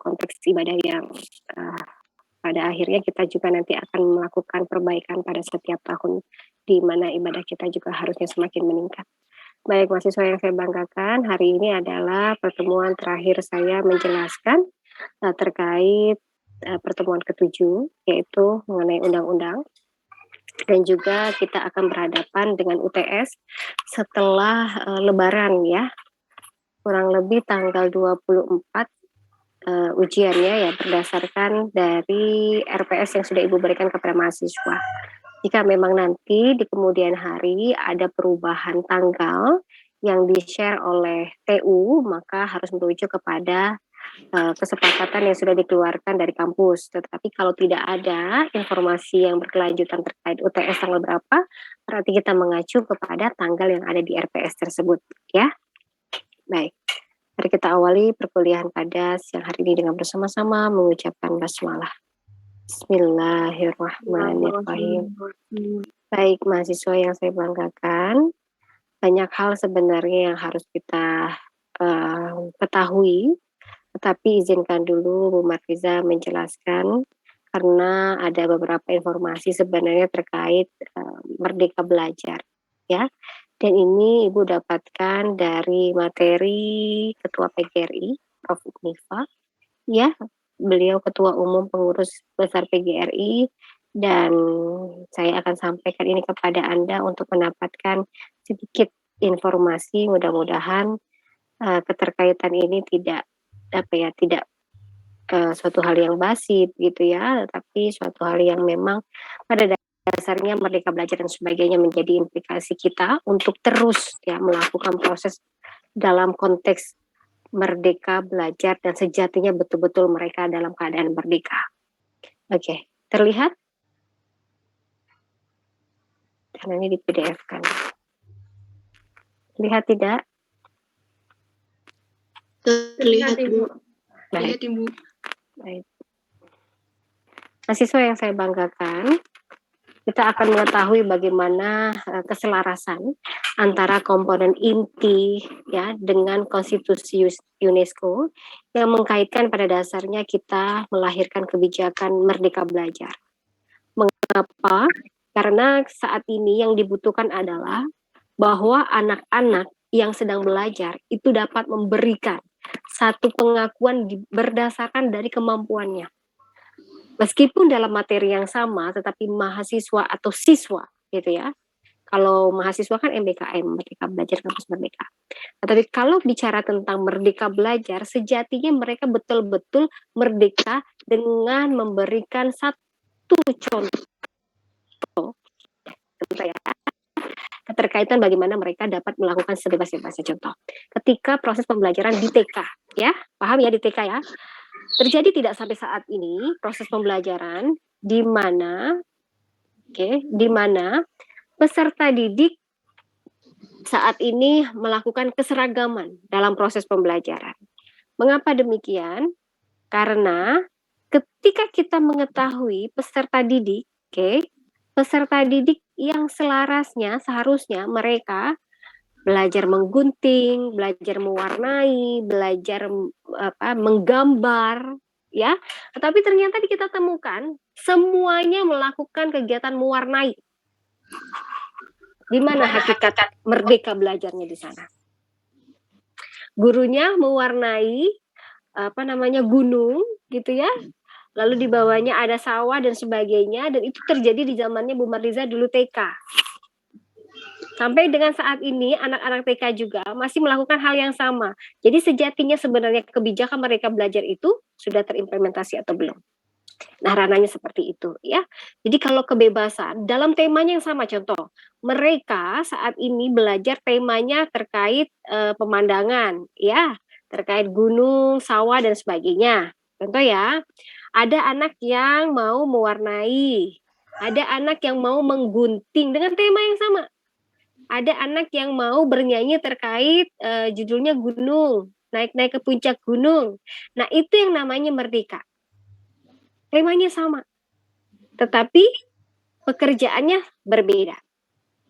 konteks ibadah yang pada akhirnya kita juga nanti akan melakukan perbaikan pada setiap tahun, di mana ibadah kita juga harusnya semakin meningkat. Baik mahasiswa yang saya banggakan, hari ini adalah pertemuan terakhir saya menjelaskan terkait pertemuan ke-7, yaitu mengenai undang-undang. Dan juga kita akan berhadapan dengan UTS setelah Lebaran ya, kurang lebih tanggal 24 ujiannya ya berdasarkan dari RPS yang sudah Ibu berikan kepada mahasiswa. Jika memang nanti di kemudian hari ada perubahan tanggal yang di-share oleh TU, maka harus merujuk kepada kesepakatan yang sudah dikeluarkan dari kampus. Tetapi kalau tidak ada informasi yang berkelanjutan terkait UTS tanggal berapa, berarti kita mengacu kepada tanggal yang ada di RPS tersebut, ya. Baik, mari kita awali perkuliahan pada siang hari ini dengan bersama-sama mengucapkan basmalah. Bismillahirrahmanirrahim. Baik, mahasiswa yang saya banggakan, banyak hal sebenarnya yang harus kita ketahui, tetapi izinkan dulu Bu Marfiza menjelaskan karena ada beberapa informasi sebenarnya terkait Merdeka Belajar, ya. Dan ini Ibu dapatkan dari materi Ketua PGRI, Prof. Nifa, ya. Beliau Ketua Umum Pengurus Besar PGRI, dan saya akan sampaikan ini kepada Anda untuk mendapatkan sedikit informasi. Mudah-mudahan keterkaitan ini tidak suatu hal yang basi gitu ya, tetapi suatu hal yang memang pada dasarnya Merdeka Belajar dan sebagainya menjadi implikasi kita untuk terus ya melakukan proses dalam konteks merdeka belajar dan sejatinya betul-betul mereka dalam keadaan merdeka. Oke, terlihat? Karena ini di PDF kan. Lihat tidak? Terlihat Ibu. Baik. Terlihat Ibu. Baik. Mahasiswa yang saya banggakan, kita akan mengetahui bagaimana keselarasan antara komponen inti ya dengan konstitusi UNESCO yang mengkaitkan pada dasarnya kita melahirkan kebijakan Merdeka Belajar. Mengapa? Karena saat ini yang dibutuhkan adalah bahwa anak-anak yang sedang belajar itu dapat memberikan satu pengakuan berdasarkan dari kemampuannya. Meskipun dalam materi yang sama, tetapi mahasiswa atau siswa, gitu ya. Kalau mahasiswa kan MBKM, Merdeka Belajar Kampus Merdeka. Tetapi kalau bicara tentang Merdeka Belajar, sejatinya mereka betul-betul merdeka dengan memberikan satu contoh, ya, keterkaitan bagaimana mereka dapat melakukan sebebas-bebasnya. Contoh, ketika proses pembelajaran di TK, ya, paham ya di TK ya? Terjadi tidak sampai saat ini proses pembelajaran di mana peserta didik saat ini melakukan keseragaman dalam proses pembelajaran. Mengapa demikian? Karena ketika kita mengetahui peserta didik, peserta didik yang selarasnya seharusnya mereka belajar menggunting, belajar mewarnai, belajar menggambar, ya. Tetapi ternyata kita temukan semuanya melakukan kegiatan mewarnai. Di mana hakikat merdeka belajarnya di sana? Gurunya mewarnai gunung, gitu ya. Lalu di bawahnya ada sawah dan sebagainya, dan itu terjadi di zamannya Bu Marliza dulu TK. Sampai dengan saat ini anak-anak TK juga masih melakukan hal yang sama. Jadi sejatinya sebenarnya kebijakan mereka belajar itu sudah terimplementasi atau belum. Nah, ranahnya seperti itu ya. Jadi kalau kebebasan dalam temanya yang sama, contoh, mereka saat ini belajar temanya terkait pemandangan ya, terkait gunung, sawah dan sebagainya. Contoh ya, ada anak yang mau mewarnai, ada anak yang mau menggunting dengan tema yang sama. Ada anak yang mau bernyanyi terkait judulnya gunung, naik-naik ke puncak gunung. Nah, itu yang namanya merdeka. Temanya sama, tetapi pekerjaannya berbeda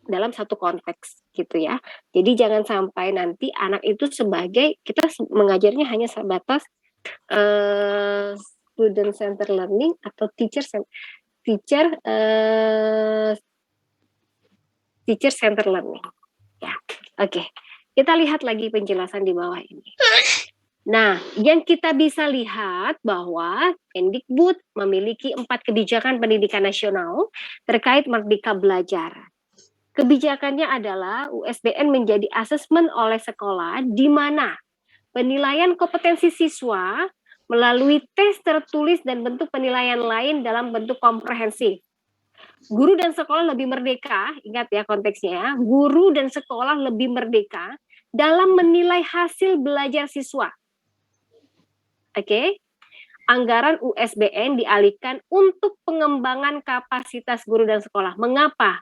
dalam satu konteks gitu ya. Jadi jangan sampai nanti anak itu sebagai, kita mengajarnya hanya sebatas student center learning atau teacher center learning. Ya, oke. Kita lihat lagi penjelasan di bawah ini. Nah, yang kita bisa lihat bahwa Kemdikbud memiliki 4 kebijakan pendidikan nasional terkait Merdeka Belajar. Kebijakannya adalah USBN menjadi asesmen oleh sekolah di mana penilaian kompetensi siswa melalui tes tertulis dan bentuk penilaian lain dalam bentuk komprehensif. Guru dan sekolah lebih merdeka, ingat ya konteksnya ya, guru dan sekolah lebih merdeka dalam menilai hasil belajar siswa. Oke. Anggaran USBN dialihkan untuk pengembangan kapasitas guru dan sekolah. Mengapa?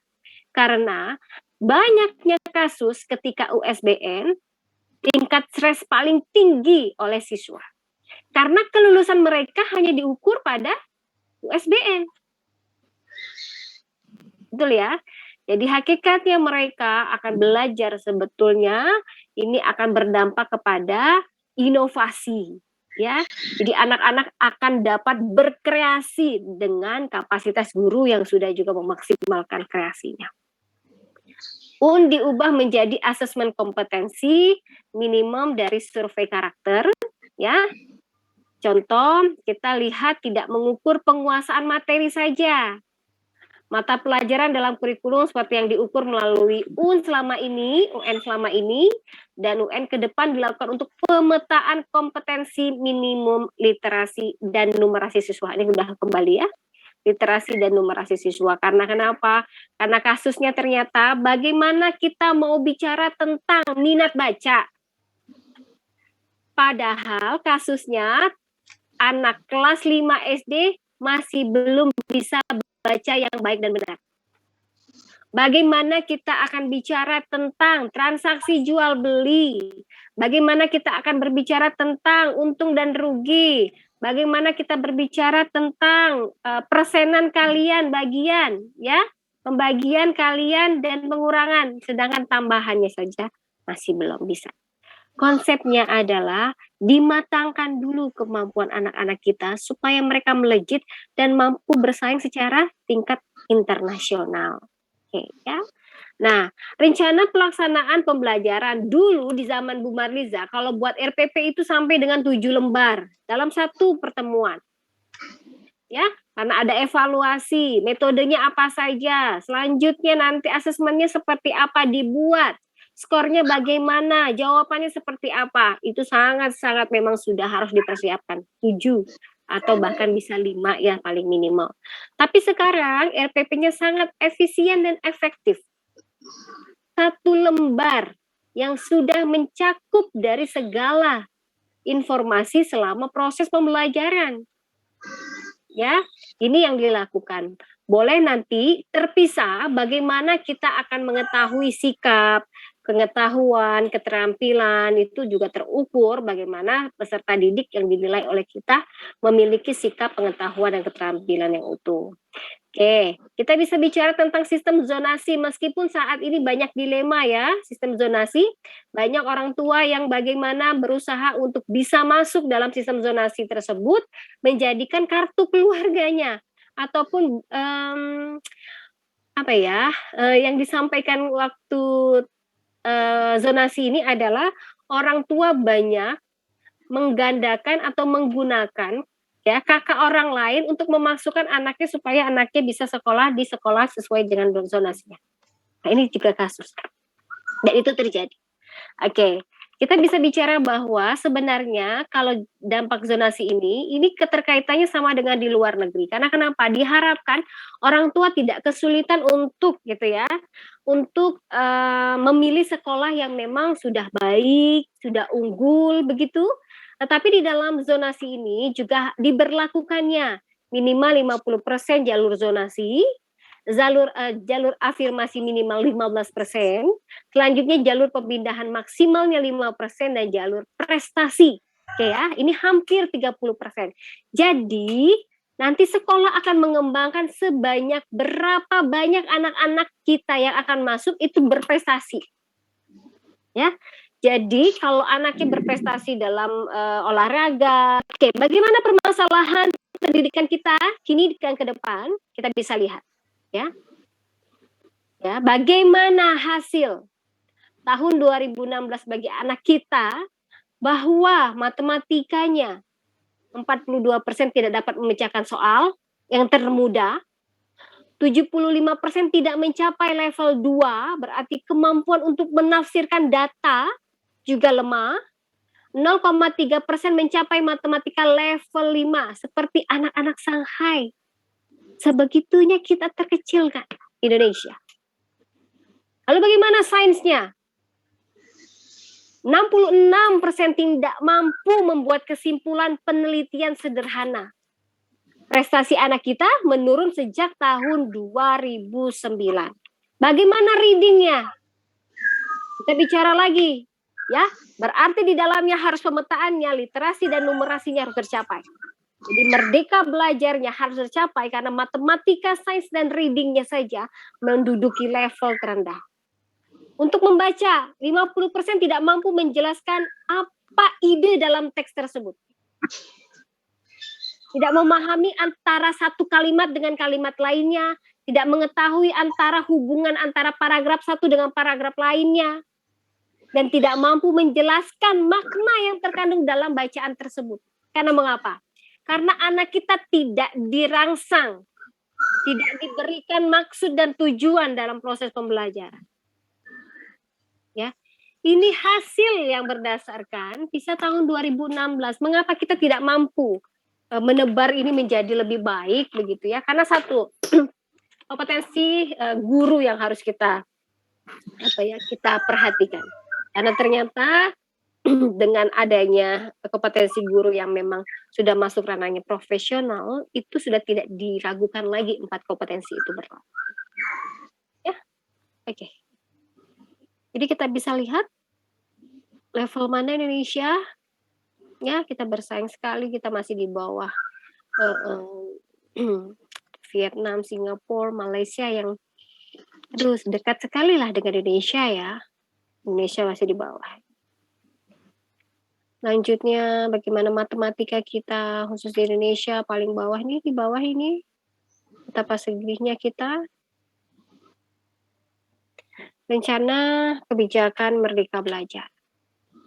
Karena banyaknya kasus ketika USBN tingkat stres paling tinggi oleh siswa. Karena kelulusan mereka hanya diukur pada USBN. Betul ya? Jadi hakikatnya mereka akan belajar sebetulnya ini akan berdampak kepada inovasi. Ya, jadi anak-anak akan dapat berkreasi dengan kapasitas guru yang sudah juga memaksimalkan kreasinya. Diubah menjadi asesmen kompetensi minimum dari survei karakter, ya. Contoh, kita lihat tidak mengukur penguasaan materi saja. Mata pelajaran dalam kurikulum seperti yang diukur melalui UN selama ini, dan UN ke depan dilakukan untuk pemetaan kompetensi minimum literasi dan numerasi siswa. Ini sudah kembali ya, literasi dan numerasi siswa. Karena kenapa? Karena kasusnya ternyata bagaimana kita mau bicara tentang minat baca. Padahal kasusnya anak kelas 5 SD masih belum bisa baca yang baik dan benar. Bagaimana kita akan bicara tentang transaksi jual beli? Bagaimana kita akan berbicara tentang untung dan rugi? Bagaimana kita berbicara tentang persenan kalian bagian, ya? Pembagian kalian dan pengurangan, sedangkan tambahannya saja masih belum bisa. Konsepnya adalah dimatangkan dulu kemampuan anak-anak kita supaya mereka melejit dan mampu bersaing secara tingkat internasional. Oke, ya. Nah, rencana pelaksanaan pembelajaran dulu di zaman Bu Marliza, kalau buat RPP itu sampai dengan 7 lembar dalam satu pertemuan. Ya, karena ada evaluasi, metodenya apa saja, selanjutnya nanti asesmennya seperti apa dibuat, skornya bagaimana, jawabannya seperti apa, itu sangat-sangat memang sudah harus dipersiapkan, 7 atau bahkan bisa 5 ya paling minimal. Tapi sekarang RPP-nya sangat efisien dan efektif. 1 lembar yang sudah mencakup dari segala informasi selama proses pembelajaran. Ya, ini yang dilakukan. Boleh nanti terpisah bagaimana kita akan mengetahui sikap, pengetahuan, keterampilan, itu juga terukur bagaimana peserta didik yang dinilai oleh kita memiliki sikap, pengetahuan, dan keterampilan yang utuh. Oke, kita bisa bicara tentang sistem zonasi meskipun saat ini banyak dilema ya, sistem zonasi. Banyak orang tua yang bagaimana berusaha untuk bisa masuk dalam sistem zonasi tersebut, menjadikan kartu keluarganya ataupun yang disampaikan waktu zonasi ini adalah orang tua banyak menggandakan atau menggunakan ya kakak orang lain untuk memasukkan anaknya supaya anaknya bisa sekolah di sekolah sesuai dengan zonasinya. Nah, ini juga kasus. Dan itu terjadi. Oke, kita bisa bicara bahwa sebenarnya kalau dampak zonasi ini keterkaitannya sama dengan di luar negeri. Karena kenapa? Diharapkan orang tua tidak kesulitan untuk gitu ya, untuk memilih sekolah yang memang sudah baik, sudah unggul begitu. Tetapi di dalam zonasi ini juga diberlakukannya minimal 50% jalur zonasi, jalur afirmasi minimal 15%, selanjutnya jalur pemindahan maksimalnya 5% dan jalur prestasi. Oke ya, ini hampir 30%. Jadi nanti sekolah akan mengembangkan sebanyak berapa banyak anak-anak kita yang akan masuk itu berprestasi. Ya. Jadi kalau anaknya berprestasi dalam olahraga, oke, bagaimana permasalahan pendidikan kita kini dan ke depan, kita bisa lihat, ya. Ya, bagaimana hasil tahun 2016 bagi anak kita bahwa matematikanya 42% tidak dapat memecahkan soal yang termudah, 75% tidak mencapai level 2, berarti kemampuan untuk menafsirkan data juga lemah. 0,3% mencapai matematika level 5 seperti anak-anak Shanghai. Sebegitunya kita terkecil kan Indonesia. Lalu bagaimana sainsnya? 66% tidak mampu membuat kesimpulan penelitian sederhana. Prestasi anak kita menurun sejak tahun 2009. Bagaimana readingnya? Kita bicara lagi, ya. Berarti di dalamnya harus pemetaannya, literasi dan numerasinya harus tercapai. Jadi merdeka belajarnya harus tercapai karena matematika, sains dan readingnya saja menduduki level terendah. Untuk membaca, 50% tidak mampu menjelaskan apa ide dalam teks tersebut. Tidak memahami antara satu kalimat dengan kalimat lainnya, tidak mengetahui antara hubungan antara paragraf satu dengan paragraf lainnya, dan tidak mampu menjelaskan makna yang terkandung dalam bacaan tersebut. Karena mengapa? Karena anak kita tidak dirangsang, tidak diberikan maksud dan tujuan dalam proses pembelajaran. Ya, ini hasil yang berdasarkan PISA tahun 2016. Mengapa kita tidak mampu menebar ini menjadi lebih baik begitu ya? Karena satu, kompetensi guru yang harus kita perhatikan. Karena ternyata dengan adanya kompetensi guru yang memang sudah masuk ranahnya profesional, itu sudah tidak diragukan lagi 4 kompetensi itu berlaku. Ya, oke. Jadi kita bisa lihat level mana Indonesia, ya kita bersaing sekali, kita masih di bawah Vietnam, Singapura, Malaysia yang dekat sekali lah dengan Indonesia ya. Indonesia masih di bawah. Lanjutnya bagaimana matematika kita khusus di Indonesia paling bawah nih, di bawah ini. Betapa sedihnya kita. Rencana kebijakan Merdeka Belajar.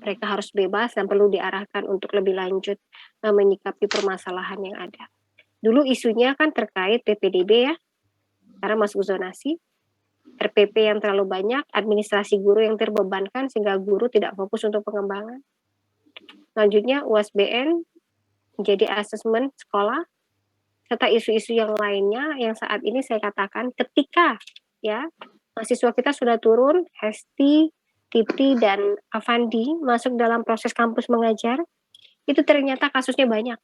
Mereka harus bebas dan perlu diarahkan untuk lebih lanjut menyikapi permasalahan yang ada. Dulu isunya kan terkait PPDB ya, karena masuk zonasi, RPP yang terlalu banyak, administrasi guru yang terbebankan sehingga guru tidak fokus untuk pengembangan. Selanjutnya UASBN menjadi asesmen sekolah, serta isu-isu yang lainnya yang saat ini saya katakan ketika ya mahasiswa kita sudah turun, Hesti, Titi, dan Avandi masuk dalam proses kampus mengajar, itu ternyata kasusnya banyak.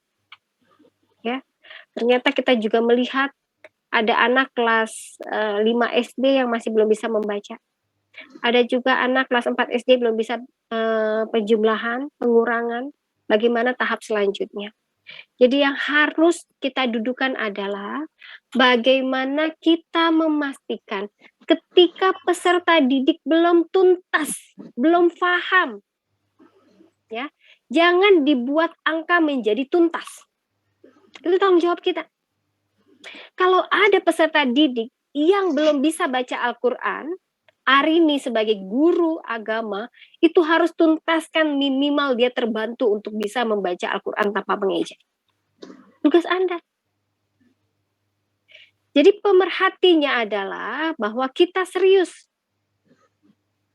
Ya, ternyata kita juga melihat ada anak kelas 5 SD yang masih belum bisa membaca. Ada juga anak kelas 4 SD belum bisa penjumlahan, pengurangan, bagaimana tahap selanjutnya. Jadi yang harus kita dudukan adalah bagaimana kita memastikan ketika peserta didik belum tuntas, belum paham, ya, jangan dibuat angka menjadi tuntas. Itu tanggung jawab kita. Kalau ada peserta didik yang belum bisa baca Al-Quran, Arini sebagai guru agama itu harus tuntaskan minimal dia terbantu untuk bisa membaca Al-Quran tanpa mengejek. Tugas Anda. Jadi pemerhatinya adalah bahwa kita serius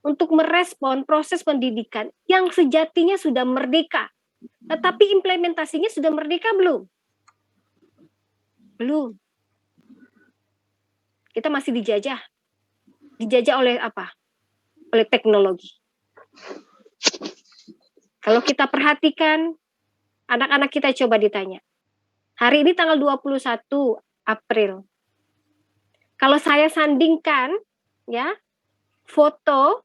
untuk merespon proses pendidikan yang sejatinya sudah merdeka. Tetapi implementasinya sudah merdeka belum? Belum. Kita masih dijajah. Dijajah oleh apa? Oleh teknologi. Kalau kita perhatikan, anak-anak kita coba ditanya. Hari ini tanggal 21 April. Kalau saya sandingkan, ya, foto,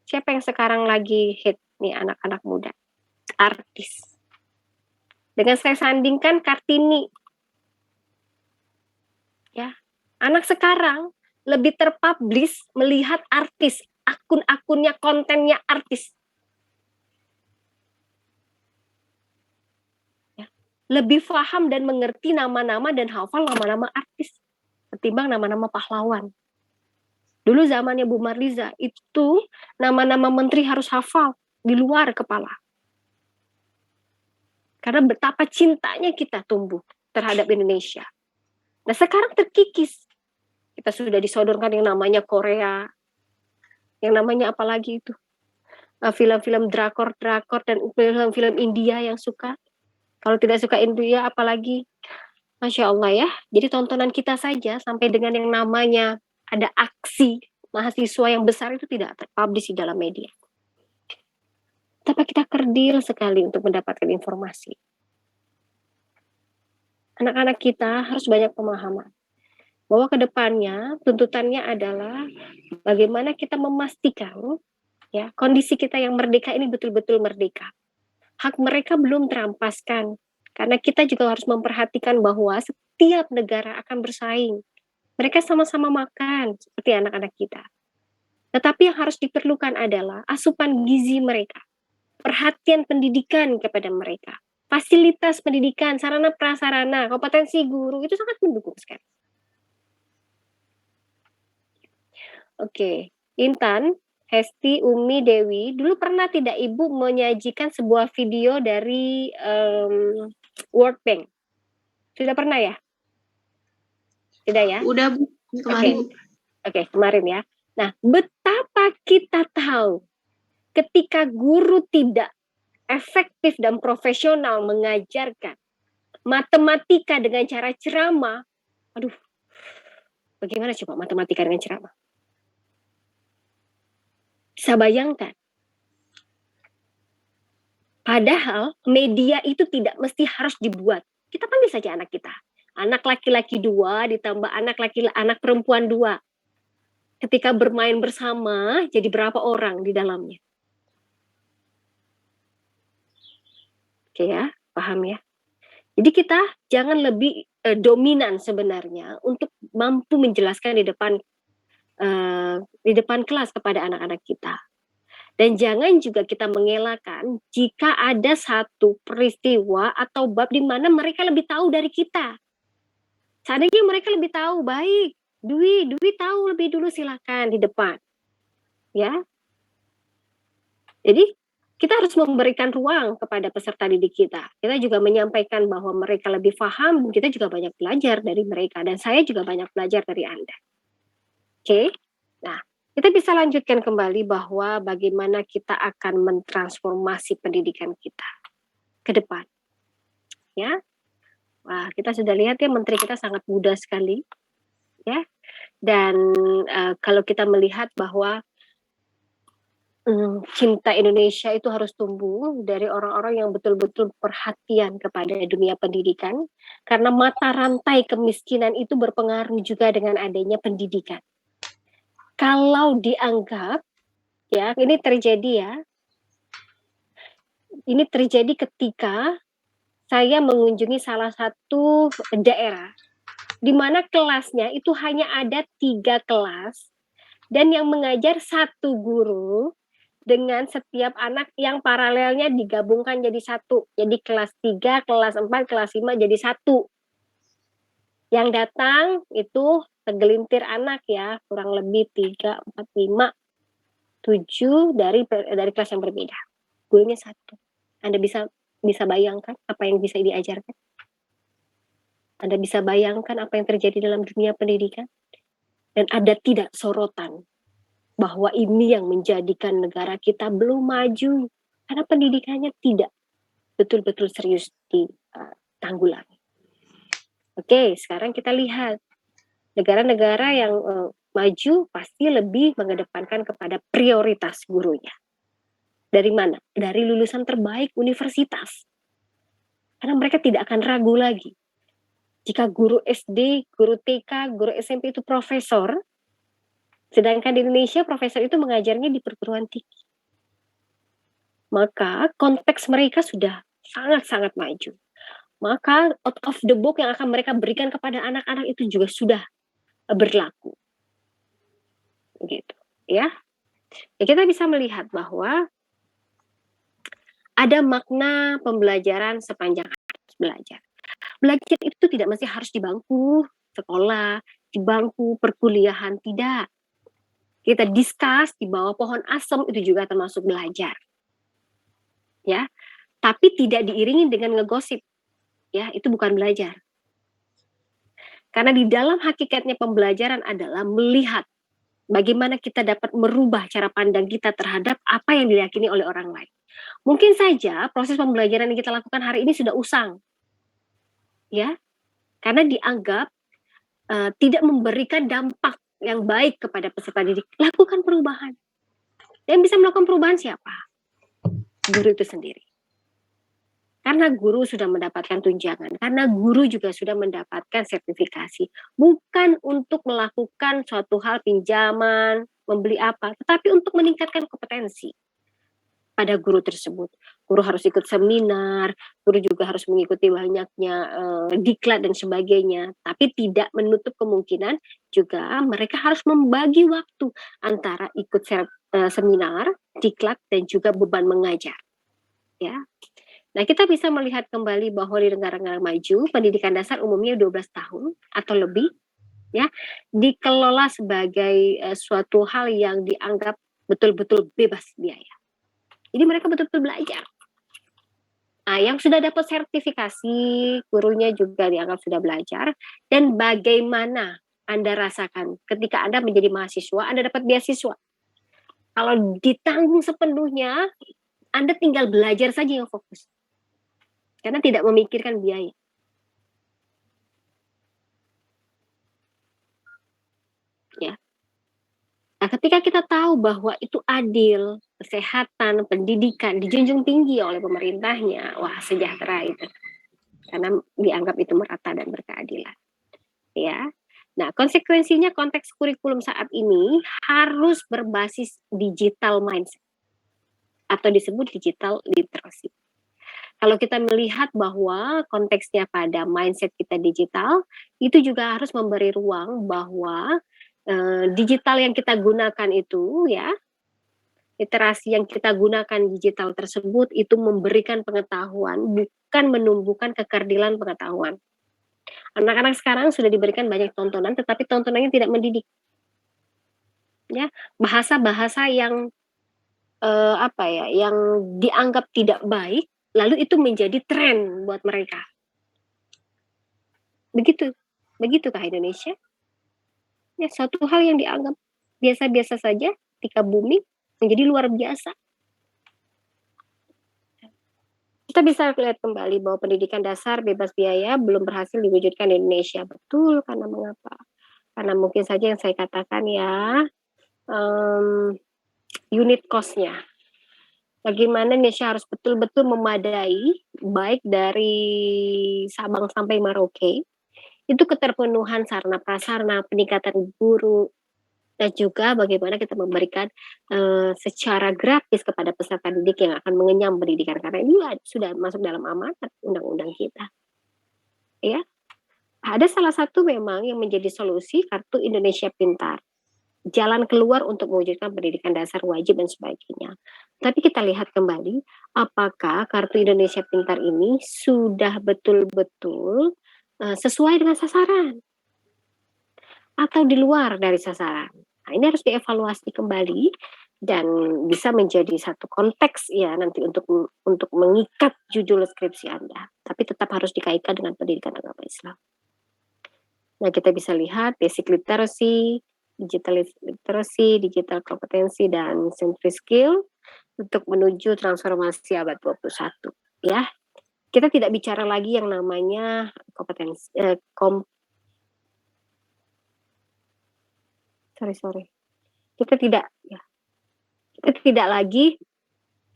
siapa yang sekarang lagi hit nih anak-anak muda? Artis. Dengan saya sandingkan Kartini. Ya, anak sekarang lebih terpublish melihat artis akun-akunnya, kontennya artis. Ya. Lebih paham dan mengerti nama-nama dan hafal nama-nama artis ketimbang nama-nama pahlawan. Dulu zamannya Bu Marliza, itu nama-nama menteri harus hafal di luar kepala. Karena betapa cintanya kita tumbuh terhadap Indonesia. Nah sekarang terkikis. Kita sudah disodorkan yang namanya Korea, yang namanya apalagi itu, film-film drakor-drakor dan film-film India yang suka. Kalau tidak suka India apalagi, Masya Allah ya. Jadi tontonan kita saja sampai dengan yang namanya ada aksi mahasiswa yang besar itu tidak terpublish di dalam media. Tapi kita kerdil sekali untuk mendapatkan informasi. Anak-anak kita harus banyak pemahaman bahwa kedepannya tuntutannya adalah bagaimana kita memastikan ya kondisi kita yang merdeka ini betul-betul merdeka. Hak mereka belum terampaskan karena kita juga harus memperhatikan bahwa setiap negara akan bersaing. Mereka sama-sama makan seperti anak-anak kita. Tetapi yang harus diperlukan adalah asupan gizi mereka, perhatian pendidikan kepada mereka, fasilitas pendidikan, sarana prasarana, kompetensi guru itu sangat mendukung sekali. Oke, Intan, Hesti, Umi, Dewi, dulu pernah tidak Ibu menyajikan sebuah video dari World Bank? Sudah pernah ya? Tidak ya? Udah Bu, kemarin. Oke, kemarin ya. Nah, betapa kita tahu ketika guru tidak efektif dan profesional mengajarkan matematika dengan cara ceramah, aduh, bagaimana coba matematika dengan ceramah? Bisa bayangkan. Padahal media itu tidak mesti harus dibuat. Kita panggil saja anak kita. Anak laki-laki 2 ditambah anak perempuan 2. Ketika bermain bersama, jadi berapa orang di dalamnya? Oke ya, paham ya? Jadi kita jangan lebih dominan sebenarnya untuk mampu menjelaskan di depan kelas kepada anak-anak kita. Dan jangan juga kita mengelakkan jika ada satu peristiwa atau bab di mana mereka lebih tahu dari kita. Seandainya mereka lebih tahu, baik, Dwi tahu lebih dulu, silakan di depan. Ya. Jadi kita harus memberikan ruang kepada peserta didik kita. Kita juga menyampaikan bahwa mereka lebih paham, kita juga banyak belajar dari mereka. Dan saya juga banyak belajar dari Anda. Oke, nah kita bisa lanjutkan kembali bahwa bagaimana kita akan mentransformasi pendidikan kita ke depan. Ya, wah kita sudah lihat ya menteri kita sangat muda sekali. Ya, dan kalau kita melihat bahwa cinta Indonesia itu harus tumbuh dari orang-orang yang betul-betul perhatian kepada dunia pendidikan, karena mata rantai kemiskinan itu berpengaruh juga dengan adanya pendidikan. Kalau dianggap, ya ini terjadi ketika saya mengunjungi salah satu daerah, di mana kelasnya itu hanya ada 3 kelas, dan yang mengajar 1 guru, dengan setiap anak yang paralelnya digabungkan jadi 1. Jadi kelas 3, kelas 4, kelas 5 jadi 1. Yang datang itu segelintir anak ya, kurang lebih 3, 4, 5, 7 dari kelas yang berbeda. Gurunya 1. Anda bisa bayangkan apa yang bisa diajarkan? Anda bisa bayangkan apa yang terjadi dalam dunia pendidikan? Dan ada tidak sorotan bahwa ini yang menjadikan negara kita belum maju karena pendidikannya tidak betul-betul serius ditanggulangi. Oke, sekarang kita lihat negara-negara yang maju pasti lebih mengedepankan kepada prioritas gurunya. Dari mana? Dari lulusan terbaik universitas. Karena mereka tidak akan ragu lagi. Jika guru SD, guru TK, guru SMP itu profesor, sedangkan di Indonesia profesor itu mengajarnya di perguruan tinggi. Maka konteks mereka sudah sangat-sangat maju. Maka out of the box yang akan mereka berikan kepada anak-anak itu juga sudah berlaku. Gitu, ya. Ya, kita bisa melihat bahwa ada makna pembelajaran sepanjang belajar. Belajar itu tidak mesti harus di bangku sekolah, di bangku perkuliahan, tidak. Kita discuss di bawah pohon asem itu juga termasuk belajar. Ya, tapi tidak diiringi dengan ngegosip. Ya, itu bukan belajar. Karena di dalam hakikatnya pembelajaran adalah melihat bagaimana kita dapat merubah cara pandang kita terhadap apa yang diyakini oleh orang lain. Mungkin saja proses pembelajaran yang kita lakukan hari ini sudah usang. Ya, karena dianggap tidak memberikan dampak yang baik kepada peserta didik. Lakukan perubahan. Dan bisa melakukan perubahan siapa? Guru itu sendiri. Karena guru sudah mendapatkan tunjangan, karena guru juga sudah mendapatkan sertifikasi. Bukan untuk melakukan suatu hal pinjaman, membeli apa, tetapi untuk meningkatkan kompetensi pada guru tersebut. Guru harus ikut seminar, guru juga harus mengikuti banyaknya diklat dan sebagainya. Tapi tidak menutup kemungkinan juga mereka harus membagi waktu antara ikut seminar, diklat, dan juga beban mengajar. Ya. Nah, kita bisa melihat kembali bahwa di negara-negara maju, pendidikan dasar umumnya 12 tahun atau lebih, ya, dikelola sebagai suatu hal yang dianggap betul-betul bebas biaya. Jadi mereka betul-betul belajar. Nah, yang sudah dapat sertifikasi, gurunya juga dianggap sudah belajar. Dan bagaimana Anda rasakan ketika Anda menjadi mahasiswa, Anda dapat beasiswa. Kalau ditanggung sepenuhnya, Anda tinggal belajar saja yang fokus. Karena tidak memikirkan biaya. Ya. Nah, ketika kita tahu bahwa itu adil, kesehatan, pendidikan dijunjung tinggi oleh pemerintahnya, wah sejahtera itu. Karena dianggap itu merata dan berkeadilan. Ya. Nah, konsekuensinya konteks kurikulum saat ini harus berbasis digital mindset atau disebut digital literacy. Kalau kita melihat bahwa konteksnya pada mindset kita digital, itu juga harus memberi ruang bahwa digital yang kita gunakan itu ya, literasi yang kita gunakan digital tersebut itu memberikan pengetahuan, bukan menumbuhkan kekerdilan pengetahuan. Anak-anak sekarang sudah diberikan banyak tontonan, tetapi tontonannya tidak mendidik. Ya, bahasa-bahasa yang yang dianggap tidak baik, lalu itu menjadi tren buat mereka. Begitukah Indonesia? Ya, suatu hal yang dianggap biasa-biasa saja ketika booming menjadi luar biasa. Kita bisa lihat kembali bahwa pendidikan dasar bebas biaya belum berhasil diwujudkan di Indonesia. Betul, karena mengapa? Karena mungkin saja yang saya katakan ya, unit cost-nya. Bagaimana Indonesia harus betul-betul memadai, baik dari Sabang sampai Merauke, itu keterpenuhan sarana prasarana, peningkatan guru, dan juga bagaimana kita memberikan secara gratis kepada peserta didik yang akan mengenyam pendidikan, karena ini sudah masuk dalam amanat undang-undang kita. Ya, ada salah satu memang yang menjadi solusi kartu Indonesia Pintar, jalan keluar untuk mewujudkan pendidikan dasar wajib dan sebagainya. Tapi kita lihat kembali, apakah kartu Indonesia Pintar ini sudah betul-betul sesuai dengan sasaran atau di luar dari sasaran. Nah, ini harus dievaluasi kembali dan bisa menjadi satu konteks ya nanti untuk mengikat judul skripsi Anda. Tapi tetap harus dikaitkan dengan pendidikan agama Islam. Nah, kita bisa lihat basic literacy, digital literacy, digital kompetensi, dan century skill untuk menuju transformasi abad 21. Ya, kita tidak bicara lagi yang namanya kompetensi, kita tidak lagi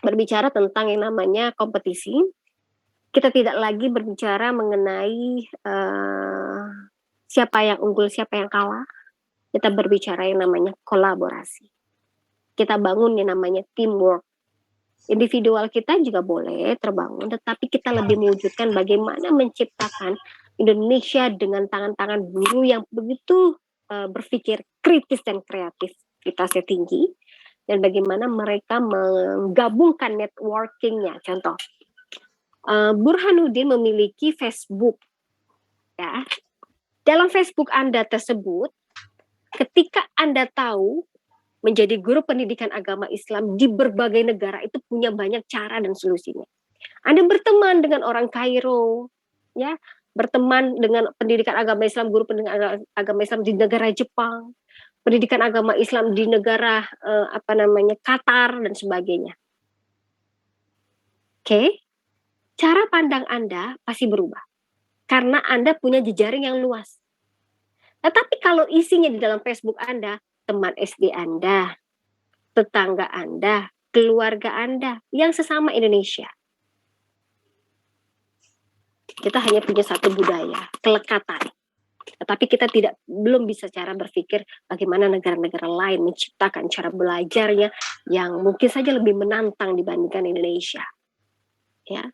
berbicara tentang yang namanya kompetisi. Kita tidak lagi berbicara mengenai siapa yang unggul, siapa yang kalah. Kita berbicara yang namanya kolaborasi. Kita bangun yang namanya teamwork. Individual kita juga boleh terbangun, tetapi kita lebih mewujudkan bagaimana menciptakan Indonesia dengan tangan-tangan guru yang begitu berpikir kritis dan kreativitasnya tinggi, dan bagaimana mereka menggabungkan networking-nya. Contoh, Burhanuddin memiliki Facebook, ya. Dalam Facebook Anda tersebut, ketika Anda tahu menjadi guru pendidikan agama Islam di berbagai negara itu punya banyak cara dan solusinya. Anda berteman dengan orang Kairo, ya, berteman dengan pendidikan agama Islam, guru pendidikan agama Islam di negara Jepang, pendidikan agama Islam di negara Qatar dan sebagainya. Oke, cara pandang Anda pasti berubah karena Anda punya jejaring yang luas. Tetapi kalau isinya di dalam Facebook Anda, teman SD Anda, tetangga Anda, keluarga Anda yang sesama Indonesia. Kita hanya punya satu budaya, kelekatan. Tetapi kita belum bisa cara berpikir bagaimana negara-negara lain menciptakan cara belajarnya yang mungkin saja lebih menantang dibandingkan Indonesia. Ya.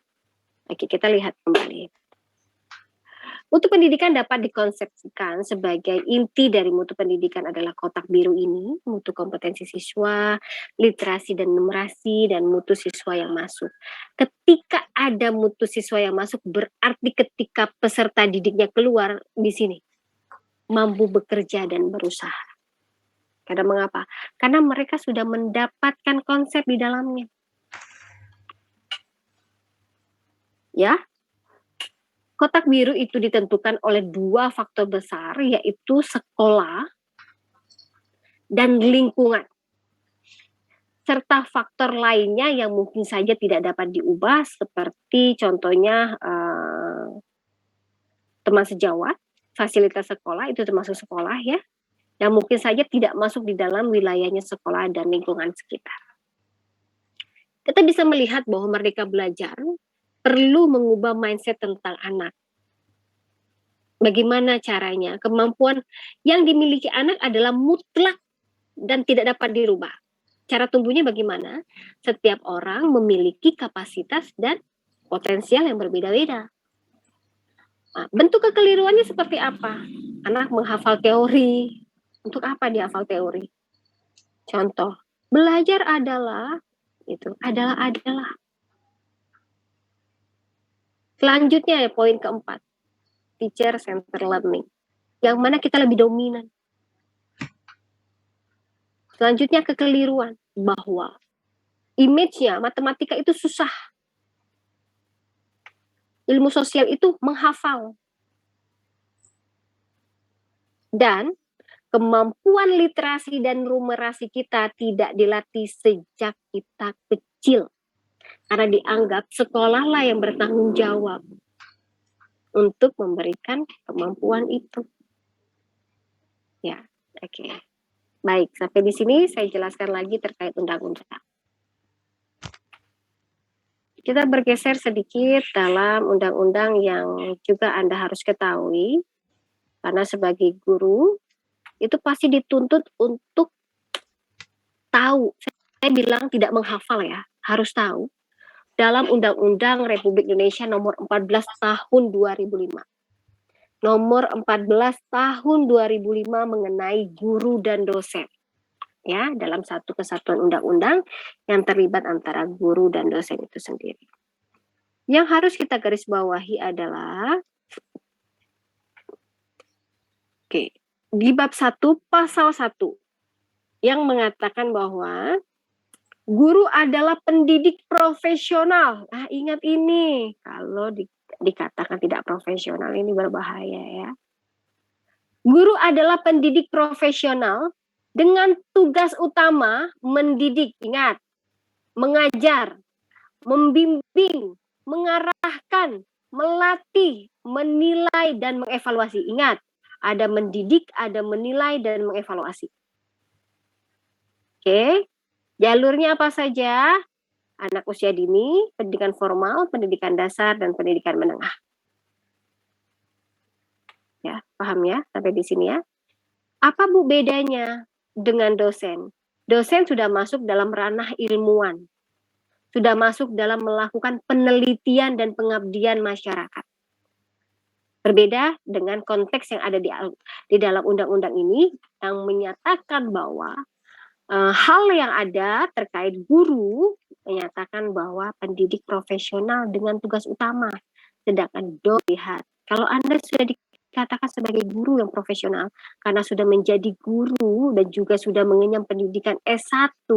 Oke, kita lihat kembali. Mutu pendidikan dapat dikonsepsikan sebagai inti dari mutu pendidikan adalah kotak biru ini, mutu kompetensi siswa, literasi dan numerasi, dan mutu siswa yang masuk. Ketika ada mutu siswa yang masuk, berarti ketika peserta didiknya keluar di sini, mampu bekerja dan berusaha. Karena mengapa? Karena mereka sudah mendapatkan konsep di dalamnya. Ya, kotak biru itu ditentukan oleh dua faktor besar, yaitu sekolah dan lingkungan. Serta faktor lainnya yang mungkin saja tidak dapat diubah, seperti contohnya teman sejawat, fasilitas sekolah itu termasuk sekolah ya, yang mungkin saja tidak masuk di dalam wilayahnya sekolah dan lingkungan sekitar. Kita bisa melihat bahwa Merdeka Belajar perlu mengubah mindset tentang anak. Bagaimana caranya? Kemampuan yang dimiliki anak adalah mutlak dan tidak dapat dirubah. Cara tumbuhnya bagaimana? Setiap orang memiliki kapasitas dan potensial yang berbeda-beda. Nah, bentuk kekeliruannya seperti apa? Anak menghafal teori. Untuk apa dia hafal teori? Contoh, belajar adalah. Selanjutnya poin keempat, teacher center learning. Yang mana kita lebih dominan. Selanjutnya kekeliruan, bahwa image-nya matematika itu susah. Ilmu sosial itu menghafal. Dan kemampuan literasi dan numerasi kita tidak dilatih sejak kita kecil. Karena dianggap sekolahlah yang bertanggung jawab untuk memberikan kemampuan itu. Ya, oke. Baik, sampai di sini saya jelaskan lagi terkait undang-undang. Kita bergeser sedikit dalam undang-undang yang juga Anda harus ketahui. Karena sebagai guru, itu pasti dituntut untuk tahu. Saya bilang tidak menghafal ya, harus tahu. Dalam Undang-Undang Republik Indonesia nomor 14 tahun 2005. Nomor 14 tahun 2005 mengenai guru dan dosen. Ya, dalam satu kesatuan undang-undang yang terlibat antara guru dan dosen itu sendiri. Yang harus kita garis bawahi adalah di bab 1 pasal 1 yang mengatakan bahwa guru adalah pendidik profesional. Nah, ingat ini, kalau dikatakan tidak profesional ini berbahaya ya. Guru adalah pendidik profesional dengan tugas utama mendidik, ingat, mengajar, membimbing, mengarahkan, melatih, menilai, dan mengevaluasi. Ingat, ada mendidik, ada menilai, dan mengevaluasi. Oke. Jalurnya apa saja? Anak usia dini, pendidikan formal, pendidikan dasar, dan pendidikan menengah. Ya, paham ya sampai di sini ya? Apa Bu bedanya dengan dosen? Dosen sudah masuk dalam ranah ilmuwan. Sudah masuk dalam melakukan penelitian dan pengabdian masyarakat. Berbeda dengan konteks yang ada di dalam undang-undang ini yang menyatakan bahwa hal yang ada terkait guru menyatakan bahwa pendidik profesional dengan tugas utama, sedangkan lihat kalau Anda sudah dikatakan sebagai guru yang profesional karena sudah menjadi guru dan juga sudah mengenyam pendidikan S1,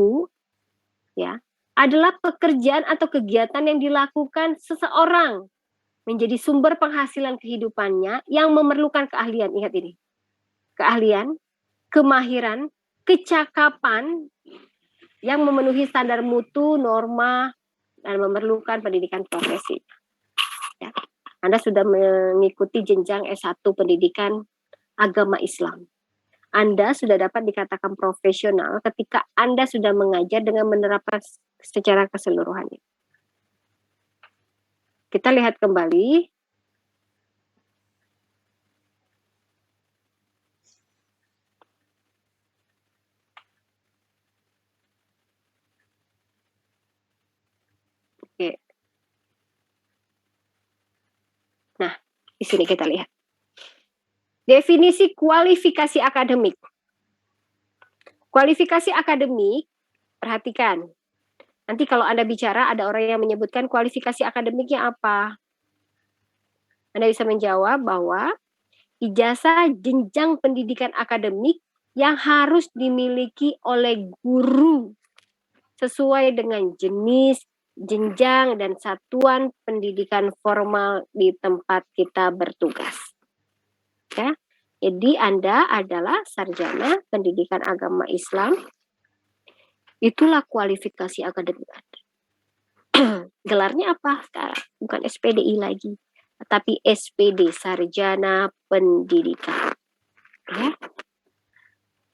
ya, adalah pekerjaan atau kegiatan yang dilakukan seseorang menjadi sumber penghasilan kehidupannya yang memerlukan keahlian. Ingat ini, keahlian, kemahiran, kecakapan yang memenuhi standar mutu, norma, dan memerlukan pendidikan profesi. Ya. Anda sudah mengikuti jenjang S1 pendidikan agama Islam. Anda sudah dapat dikatakan profesional ketika Anda sudah mengajar dengan menerapkan secara keseluruhannya. Kita lihat kembali. Oke. Nah, di sini kita lihat. Definisi kualifikasi akademik. Kualifikasi akademik, perhatikan. Nanti kalau Anda bicara, ada orang yang menyebutkan kualifikasi akademiknya apa. Anda bisa menjawab bahwa ijazah jenjang pendidikan akademik yang harus dimiliki oleh guru sesuai dengan jenis, jenjang, dan satuan pendidikan formal di tempat kita bertugas. Ya, jadi Anda adalah sarjana pendidikan agama Islam, itulah kualifikasi akademik Anda. Gelarnya apa sekarang? Bukan SPDI lagi, tapi SPD, Sarjana Pendidikan. Ya.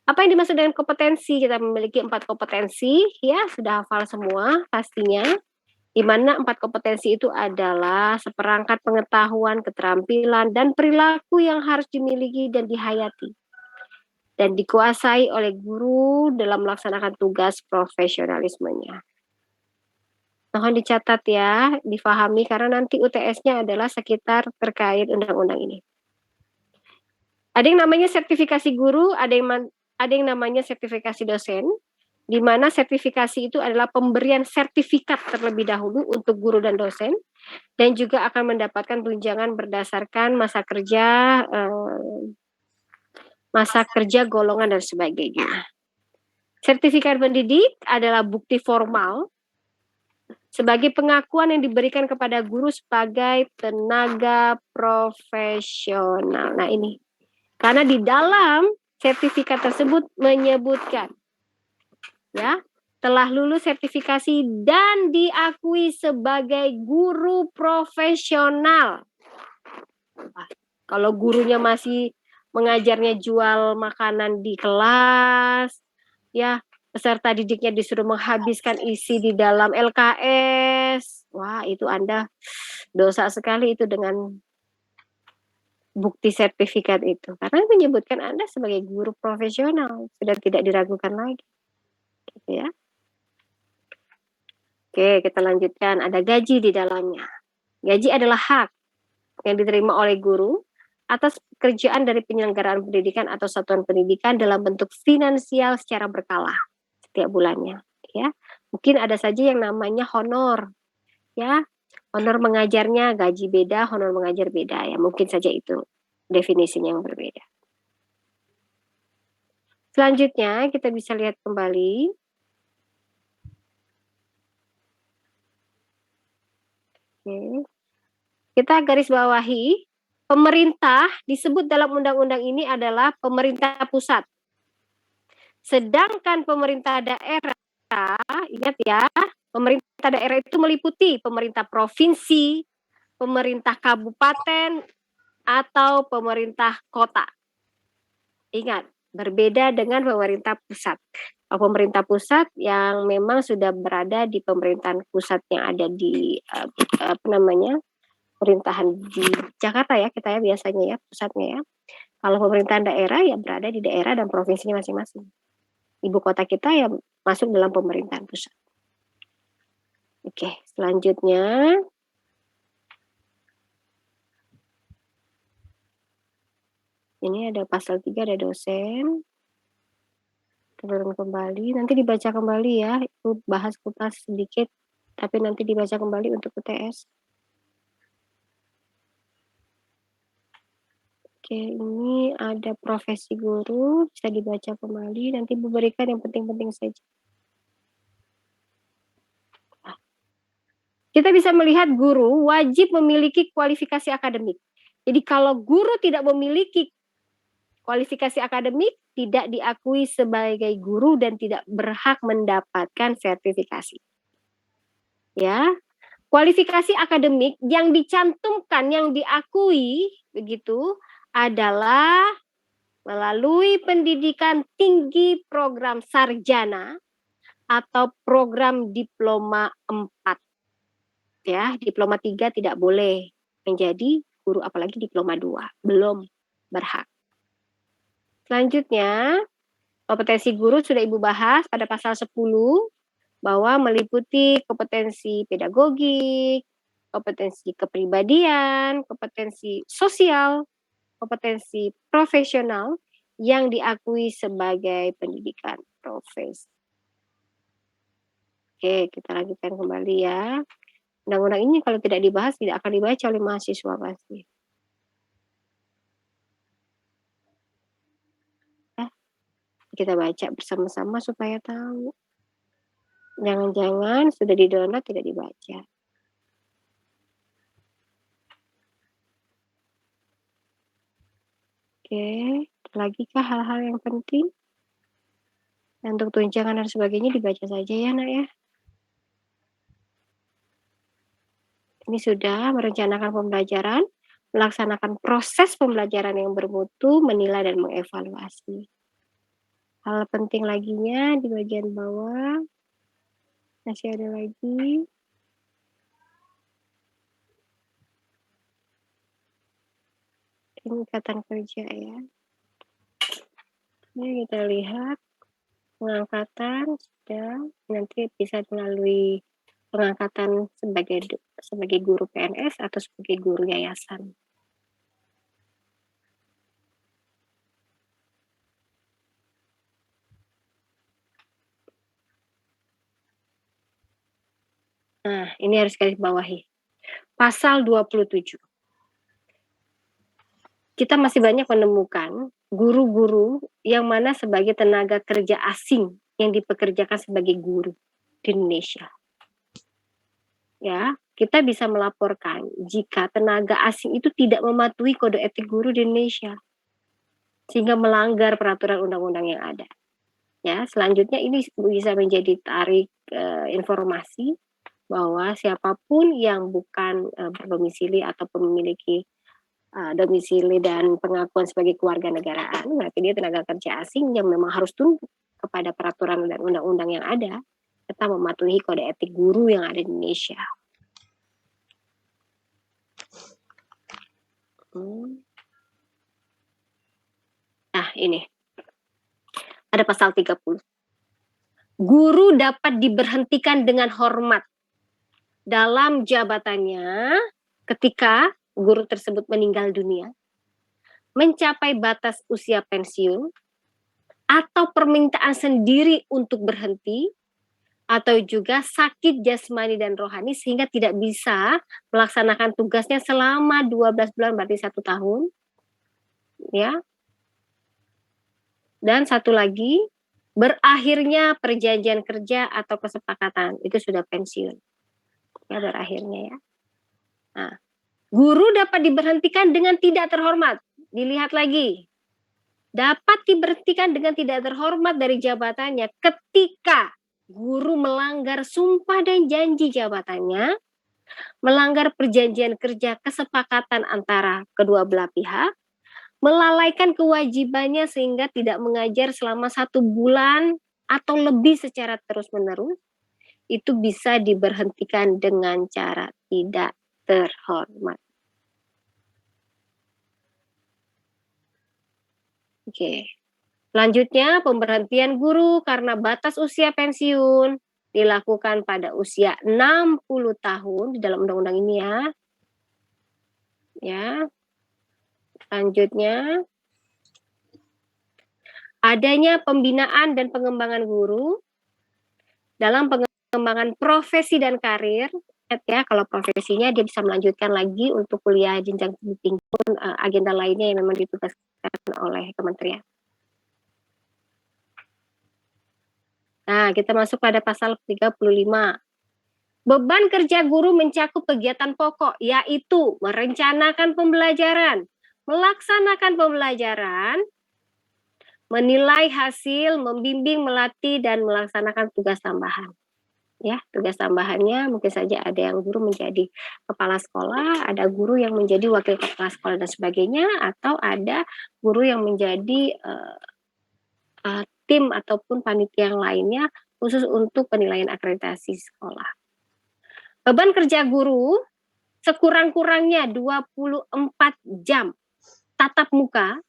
Apa yang dimaksud dengan kompetensi? Kita memiliki 4 kompetensi, ya sudah hafal semua pastinya. Di mana 4 kompetensi itu adalah seperangkat pengetahuan, keterampilan, dan perilaku yang harus dimiliki dan dihayati dan dikuasai oleh guru dalam melaksanakan tugas profesionalismenya. Mohon dicatat ya, difahami karena nanti UTS-nya adalah sekitar terkait undang-undang ini. Ada yang namanya sertifikasi guru, ada yang namanya sertifikasi dosen, di mana sertifikasi itu adalah pemberian sertifikat terlebih dahulu untuk guru dan dosen, dan juga akan mendapatkan tunjangan berdasarkan masa kerja, golongan, dan sebagainya. Sertifikat pendidik adalah bukti formal sebagai pengakuan yang diberikan kepada guru sebagai tenaga profesional. Nah ini, karena di dalam sertifikat tersebut menyebutkan, ya, telah lulus sertifikasi dan diakui sebagai guru profesional. Nah, kalau gurunya masih mengajarnya jual makanan di kelas, ya, peserta didiknya disuruh menghabiskan isi di dalam LKS, wah itu Anda dosa sekali itu dengan bukti sertifikat itu. Karena menyebutkan Anda sebagai guru profesional, sudah tidak diragukan lagi. Gitu ya. Oke, kita lanjutkan. Ada gaji di dalamnya. Gaji adalah hak yang diterima oleh guru atas pekerjaan dari penyelenggaraan pendidikan atau satuan pendidikan dalam bentuk finansial secara berkala setiap bulannya. Ya, mungkin ada saja yang namanya honor. Ya, honor mengajarnya gaji beda, honor mengajar beda. Ya, mungkin saja itu definisinya yang berbeda. Selanjutnya kita bisa lihat kembali. Oke. Kita garis bawahi, pemerintah disebut dalam undang-undang ini adalah pemerintah pusat. Sedangkan pemerintah daerah, ingat ya, pemerintah daerah itu meliputi pemerintah provinsi, pemerintah kabupaten, atau pemerintah kota. Ingat, berbeda dengan pemerintah pusat. Pemerintah pusat yang memang sudah berada di pemerintahan pusat yang ada di pemerintahan di Jakarta ya, kita ya biasanya ya pusatnya ya. Kalau pemerintahan daerah ya berada di daerah dan provinsinya masing-masing. Ibu kota kita ya masuk dalam pemerintahan pusat. Oke, selanjutnya ini ada pasal 3, ada dosen. turun kembali, nanti dibaca kembali ya, itu bahas kupas sedikit, tapi nanti dibaca kembali untuk UTS. Oke, ini ada profesi guru, bisa dibaca kembali, nanti Ibu berikan yang penting-penting saja. Kita bisa melihat guru wajib memiliki kualifikasi akademik. Jadi kalau guru tidak memiliki kualifikasi akademik, tidak diakui sebagai guru dan tidak berhak mendapatkan sertifikasi. Ya, kualifikasi akademik yang dicantumkan, yang diakui begitu adalah melalui pendidikan tinggi program sarjana atau program diploma 4. Ya, diploma 3 tidak boleh menjadi guru, apalagi diploma 2, belum berhak. Selanjutnya, kompetensi guru sudah Ibu bahas pada pasal 10, bahwa meliputi kompetensi pedagogik, kompetensi kepribadian, kompetensi sosial, kompetensi profesional yang diakui sebagai pendidikan profesi. Oke, kita lanjutkan kembali ya. Undang-undang ini kalau tidak dibahas tidak akan dibaca oleh mahasiswa pasti. Kita baca bersama-sama supaya tahu. Jangan-jangan sudah di-download tidak dibaca. Oke, lagikah hal-hal yang penting? Untuk tunjangan dan sebagainya dibaca saja ya, Nak ya. Ini sudah merencanakan pembelajaran, melaksanakan proses pembelajaran yang bermutu, menilai dan mengevaluasi. Hal penting laginya di bagian bawah, masih ada lagi. Ini ikatan kerja ya. Ini kita lihat pengangkatan sudah, nanti bisa melalui pengangkatan sebagai guru PNS atau sebagai guru yayasan. Nah, ini harus garis bawahi. Pasal 27. Kita masih banyak menemukan guru-guru yang mana sebagai tenaga kerja asing yang dipekerjakan sebagai guru di Indonesia. Ya, kita bisa melaporkan jika tenaga asing itu tidak mematuhi kode etik guru di Indonesia sehingga melanggar peraturan undang-undang yang ada. Ya, selanjutnya ini bisa menjadi tarik informasi bahwa siapapun yang bukan berdomisili atau memiliki domisili dan pengakuan sebagai keluarga negaraan, berarti dia tenaga kerja asing yang memang harus tunduk kepada peraturan dan undang-undang yang ada, serta mematuhi kode etik guru yang ada di Indonesia. Nah, ini. Ada pasal 30. Guru dapat diberhentikan dengan hormat dalam jabatannya ketika guru tersebut meninggal dunia, mencapai batas usia pensiun, atau permintaan sendiri untuk berhenti, atau juga sakit jasmani dan rohani sehingga tidak bisa melaksanakan tugasnya selama 12 bulan, berarti 1 tahun. Ya. Dan satu lagi, berakhirnya perjanjian kerja atau kesepakatan, itu sudah pensiun. Ya, berakhirnya ya. Nah, guru dapat diberhentikan dengan tidak terhormat. Dilihat lagi. Dapat diberhentikan dengan tidak terhormat dari jabatannya ketika guru melanggar sumpah dan janji jabatannya, melanggar perjanjian kerja kesepakatan antara kedua belah pihak, melalaikan kewajibannya sehingga tidak mengajar selama 1 bulan atau lebih secara terus-menerus, itu bisa diberhentikan dengan cara tidak terhormat. Oke. Selanjutnya, pemberhentian guru karena batas usia pensiun dilakukan pada usia 60 tahun di dalam undang-undang ini ya. Ya. Selanjutnya, adanya pembinaan dan pengembangan guru dalam pengembangan profesi dan karir. Ya, kalau profesinya dia bisa melanjutkan lagi untuk kuliah jenjang tinggi pun agenda lainnya yang memang ditugaskan oleh kementerian. Nah, kita masuk pada pasal 35. Beban kerja guru mencakup kegiatan pokok, yaitu merencanakan pembelajaran, melaksanakan pembelajaran, menilai hasil, membimbing, melatih, dan melaksanakan tugas tambahan. Ya, tugas tambahannya mungkin saja ada yang guru menjadi kepala sekolah, ada guru yang menjadi wakil kepala sekolah dan sebagainya, atau ada guru yang menjadi tim ataupun panitia yang lainnya khusus untuk penilaian akreditasi sekolah. Beban kerja guru sekurang-kurangnya 24 jam tatap muka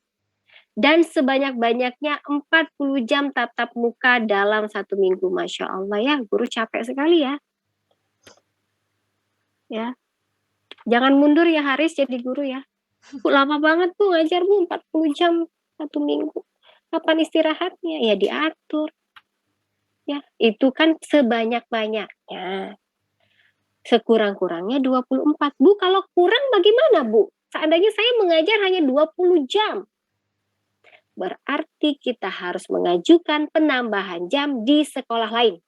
dan sebanyak-banyaknya 40 jam tatap muka dalam 1 minggu. Masya Allah ya, guru capek sekali ya. Ya, jangan mundur ya Haris jadi guru ya. Bu, lama banget Bu ngajar Bu, 40 jam 1 minggu. Kapan istirahatnya? Ya diatur. Ya, itu kan sebanyak-banyaknya. Sekurang-kurangnya 24. Bu, kalau kurang bagaimana Bu? Seandainya saya mengajar hanya 20 jam. Berarti kita harus mengajukan penambahan jam di sekolah lain.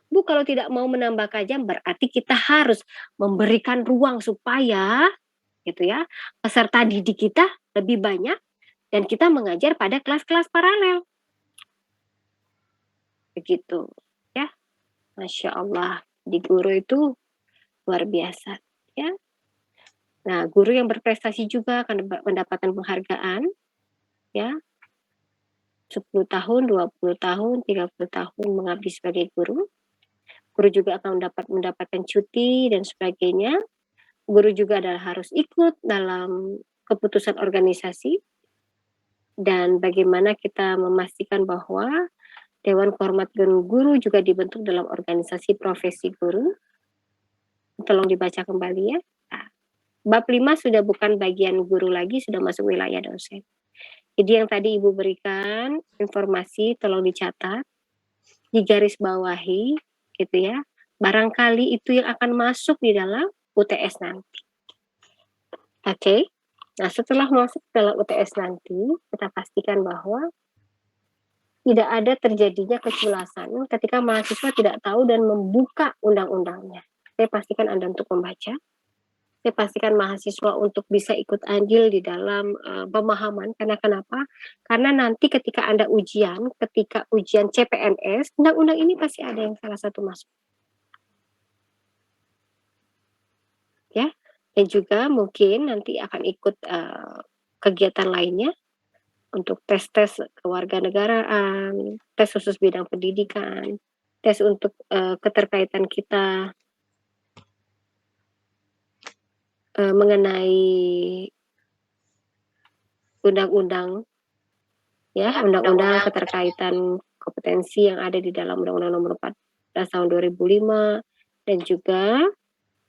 Bu, kalau tidak mau menambahkan jam berarti kita harus memberikan ruang supaya gitu ya, peserta didik kita lebih banyak dan kita mengajar pada kelas-kelas paralel. Begitu ya. Masya Allah, di guru itu luar biasa ya. Nah, guru yang berprestasi juga akan mendapatkan penghargaan ya. 10 tahun, 20 tahun, 30 tahun mengabdi sebagai guru. Guru juga akan mendapatkan cuti dan sebagainya. Guru juga harus ikut dalam keputusan organisasi dan bagaimana kita memastikan bahwa Dewan Kehormatan Guru juga dibentuk dalam organisasi profesi guru. Tolong dibaca kembali ya. Nah, bab 5 sudah bukan bagian guru lagi, sudah masuk wilayah dosen. Jadi yang tadi Ibu berikan informasi tolong dicatat, digarisbawahi gitu ya. Barangkali itu yang akan masuk di dalam UTS nanti. Oke. Nah, setelah masuk dalam UTS nanti, kita pastikan bahwa tidak ada terjadinya keculasan ketika mahasiswa tidak tahu dan membuka undang-undangnya. Saya pastikan Anda untuk membaca. Saya pastikan mahasiswa untuk bisa ikut andil di dalam pemahaman. Karena kenapa? Karena nanti ketika Anda ujian, ketika ujian CPNS, undang-undang ini pasti ada yang salah satu masuk. Ya, dan juga mungkin nanti akan ikut kegiatan lainnya untuk tes-tes kewarganegaraan, tes khusus bidang pendidikan, tes untuk keterkaitan kita mengenai undang-undang, ya, undang-undang keterkaitan kompetensi yang ada di dalam Undang-Undang Nomor 14 Tahun 2005 dan juga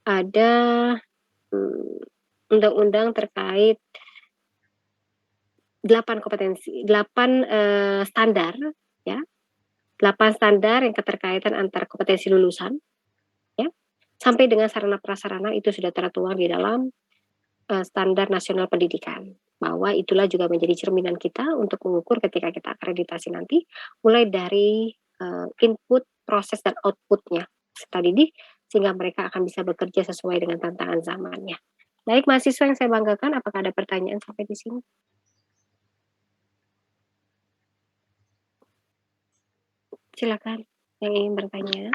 ada undang-undang terkait 8 standar ya. 8 standar yang keterkaitan antar kompetensi lulusan ya. Sampai dengan sarana prasarana itu sudah tertuang di dalam standar nasional pendidikan. Bahwa itulah juga menjadi cerminan kita untuk mengukur ketika kita akreditasi nanti mulai dari input, proses dan outputnya peserta didik sehingga mereka akan bisa bekerja sesuai dengan tantangan zamannya. Baik mahasiswa yang saya banggakan, apakah ada pertanyaan sampai di sini? Silakan yang ingin bertanya.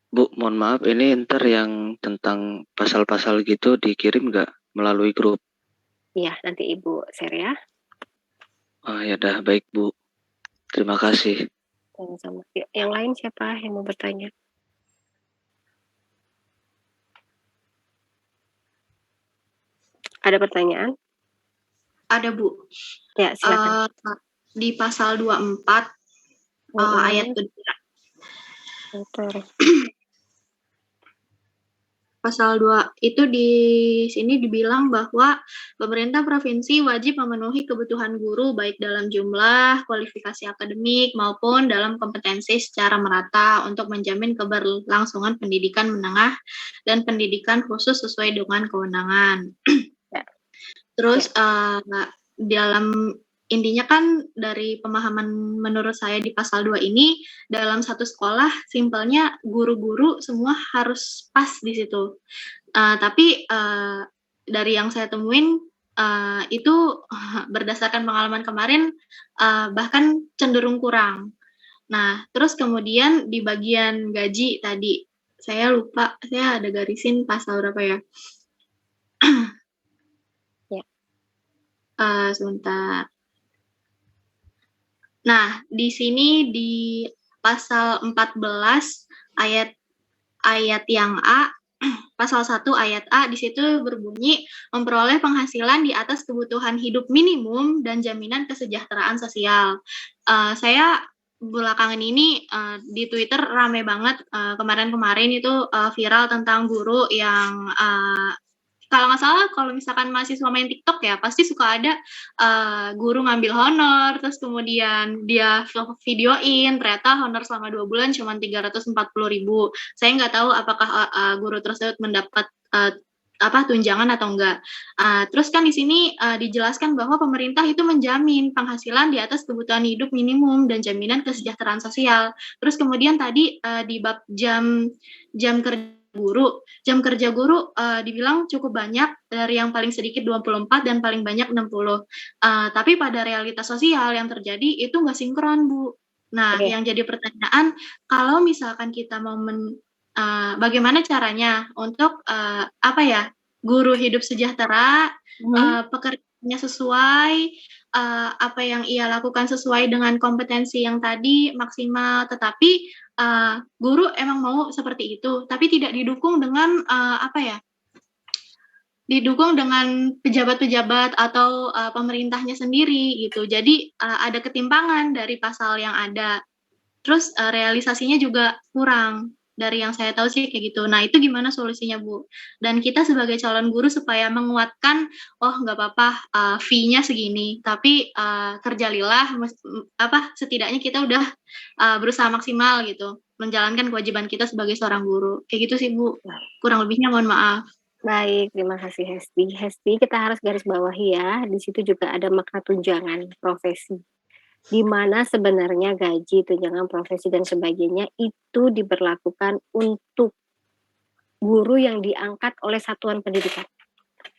Bu, mohon maaf, ini ntar yang tentang pasal-pasal gitu dikirim nggak melalui grup? Iya, nanti Ibu share ya. Oh ya dah, baik Bu. Terima kasih. Sama-sama. Yang lain siapa yang mau bertanya? Ada pertanyaan? Ada Bu. Ya, silakan. Di pasal 24 ayat kedua. pasal 2 itu di sini dibilang bahwa pemerintah provinsi wajib memenuhi kebutuhan guru baik dalam jumlah, kualifikasi akademik maupun dalam kompetensi secara merata untuk menjamin keberlangsungan pendidikan menengah dan pendidikan khusus sesuai dengan kewenangan. Ya. Terus dalam intinya kan dari pemahaman menurut saya di pasal 2 ini, dalam satu sekolah simpelnya guru-guru semua harus pas di situ. Tapi dari yang saya temuin itu berdasarkan pengalaman kemarin bahkan cenderung kurang. Nah, terus kemudian di bagian gaji tadi, saya lupa, saya ada garisin pasal berapa ya? Ya. Sebentar. Nah, di sini di pasal 14 ayat yang A, pasal 1 ayat A di situ berbunyi memperoleh penghasilan di atas kebutuhan hidup minimum dan jaminan kesejahteraan sosial. Saya belakangan ini di Twitter rame banget kemarin-kemarin itu viral tentang guru yang kalau nggak salah kalau misalkan mahasiswa main TikTok ya pasti suka ada guru ngambil honor terus kemudian dia videoin ternyata honor selama 2 bulan cuma 340.000. Saya nggak tahu apakah guru tersebut mendapat tunjangan atau enggak. Terus kan di sini dijelaskan bahwa pemerintah itu menjamin penghasilan di atas kebutuhan hidup minimum dan jaminan kesejahteraan sosial. Terus kemudian tadi di bab jam kerja guru dibilang cukup banyak dari yang paling sedikit 24 dan paling banyak 60. Tapi pada realitas sosial yang terjadi itu nggak sinkron, Bu. Nah, yang jadi pertanyaan kalau misalkan kita mau bagaimana caranya untuk guru hidup sejahtera, pekerjaannya sesuai, apa yang ia lakukan sesuai dengan kompetensi yang tadi maksimal, tetapi guru emang mau seperti itu, tapi tidak didukung dengan didukung dengan pejabat-pejabat atau pemerintahnya sendiri gitu. Jadi ada ketimpangan dari pasal yang ada. Terus realisasinya juga kurang. Dari yang saya tahu sih kayak gitu. Nah, itu gimana solusinya, Bu? Dan kita sebagai calon guru supaya menguatkan, oh nggak apa-apa, fee-nya segini, tapi kerja lillah, setidaknya kita udah berusaha maksimal gitu, menjalankan kewajiban kita sebagai seorang guru. Kayak gitu sih, Bu. Kurang lebihnya mohon maaf. Baik, terima kasih Hesti. Hesti, kita harus garis bawahi ya, di situ juga ada makna tunjangan profesi. Di mana sebenarnya gaji, tunjangan profesi dan sebagainya itu diberlakukan untuk guru yang diangkat oleh satuan pendidikan,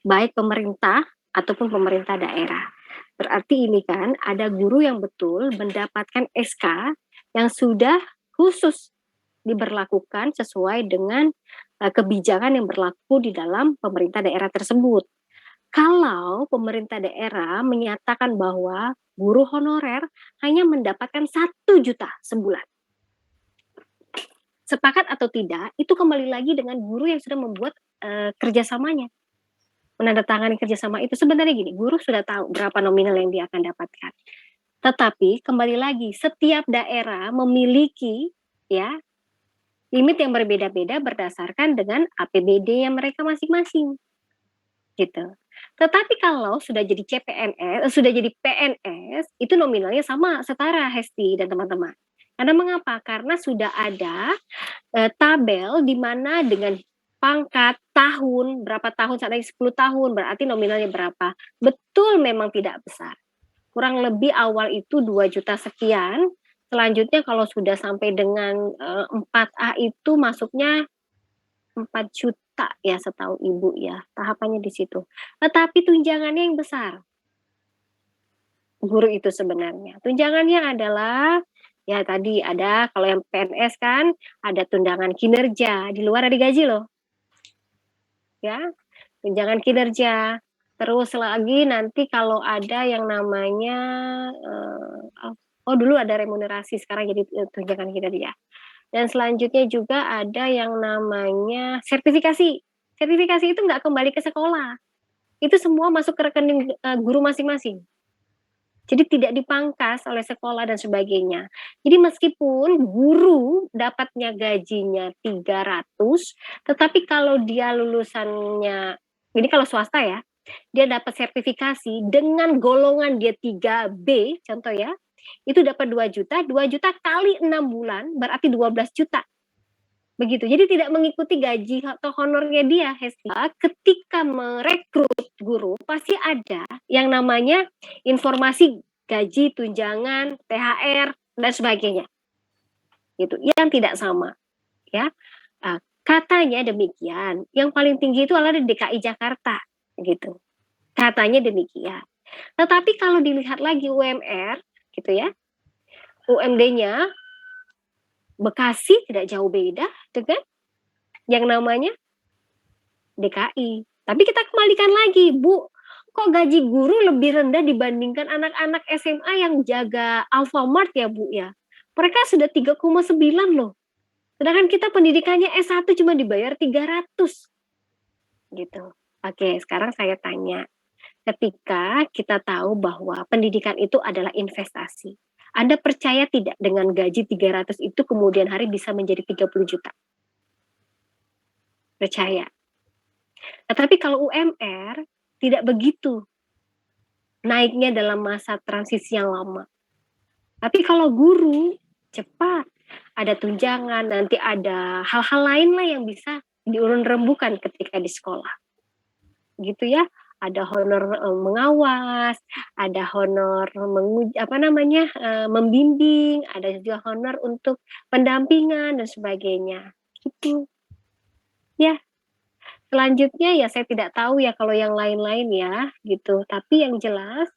baik pemerintah ataupun pemerintah daerah. Berarti ini kan ada guru yang betul mendapatkan SK yang sudah khusus diberlakukan sesuai dengan kebijakan yang berlaku di dalam pemerintah daerah tersebut. Kalau pemerintah daerah menyatakan bahwa guru honorer hanya mendapatkan 1 juta sebulan, sepakat atau tidak, itu kembali lagi dengan guru yang sudah membuat kerjasamanya, menandatangani kerjasama itu. Sebenarnya gini, guru sudah tahu berapa nominal yang dia akan dapatkan. Tetapi kembali lagi, setiap daerah memiliki ya limit yang berbeda-beda berdasarkan dengan APBD yang mereka masing-masing, gitu. Tetapi kalau sudah jadi CPNS, sudah jadi PNS, itu nominalnya sama, setara Hesti dan teman-teman. Karena mengapa? Karena sudah ada tabel di mana dengan pangkat, tahun, berapa tahun, saat ini 10 tahun, berarti nominalnya berapa. Betul memang tidak besar. Kurang lebih awal itu 2 juta sekian, selanjutnya kalau sudah sampai dengan 4A itu masuknya 4 juta ya setahu Ibu ya, tahapannya di situ. Tetapi tunjangannya yang besar. Guru itu sebenarnya. Tunjangannya adalah ya tadi ada kalau yang PNS kan ada tunjangan kinerja, di luar dari gaji loh. Ya, tunjangan kinerja. Terus lagi nanti kalau ada yang namanya dulu ada remunerasi, sekarang jadi tunjangan kinerja. Dan selanjutnya juga ada yang namanya sertifikasi. Sertifikasi itu nggak kembali ke sekolah. Itu semua masuk ke rekening guru masing-masing. Jadi tidak dipangkas oleh sekolah dan sebagainya. Jadi meskipun guru dapatnya gajinya 300, tetapi kalau dia lulusannya, ini kalau swasta ya, dia dapat sertifikasi dengan golongan dia 3B, contoh ya, itu dapat 2 juta, 2 juta kali 6 bulan berarti 12 juta. Begitu. Jadi tidak mengikuti gaji atau honornya dia, Hesti. Ketika merekrut guru pasti ada yang namanya informasi gaji, tunjangan, THR dan sebagainya. Gitu. Yang tidak sama, ya. Katanya demikian. Yang paling tinggi itu adalah di DKI Jakarta, gitu. Katanya demikian. Tetapi kalau dilihat lagi UMR, gitu ya. UMD-nya Bekasi tidak jauh beda dengan yang namanya DKI. Tapi kita kembalikan lagi, Bu, kok gaji guru lebih rendah dibandingkan anak-anak SMA yang jaga Alfamart ya, Bu ya? Mereka sudah 3,9 loh. Sedangkan kita pendidikannya S1 cuma dibayar 300. Gitu. Oke, sekarang saya tanya. Ketika kita tahu bahwa pendidikan itu adalah investasi, Anda percaya tidak dengan gaji 300 itu kemudian hari bisa menjadi 30 juta? Percaya. Tetapi kalau UMR tidak begitu naiknya dalam masa transisi yang lama. Tapi kalau guru cepat, ada tunjangan, nanti ada hal-hal lain lah yang bisa diurun-rembukan ketika di sekolah. Gitu ya. Ada honor mengawas, ada honor membimbing, ada juga honor untuk pendampingan dan sebagainya. Gitu. Ya. Selanjutnya ya saya tidak tahu ya kalau yang lain-lain ya gitu. Tapi yang jelas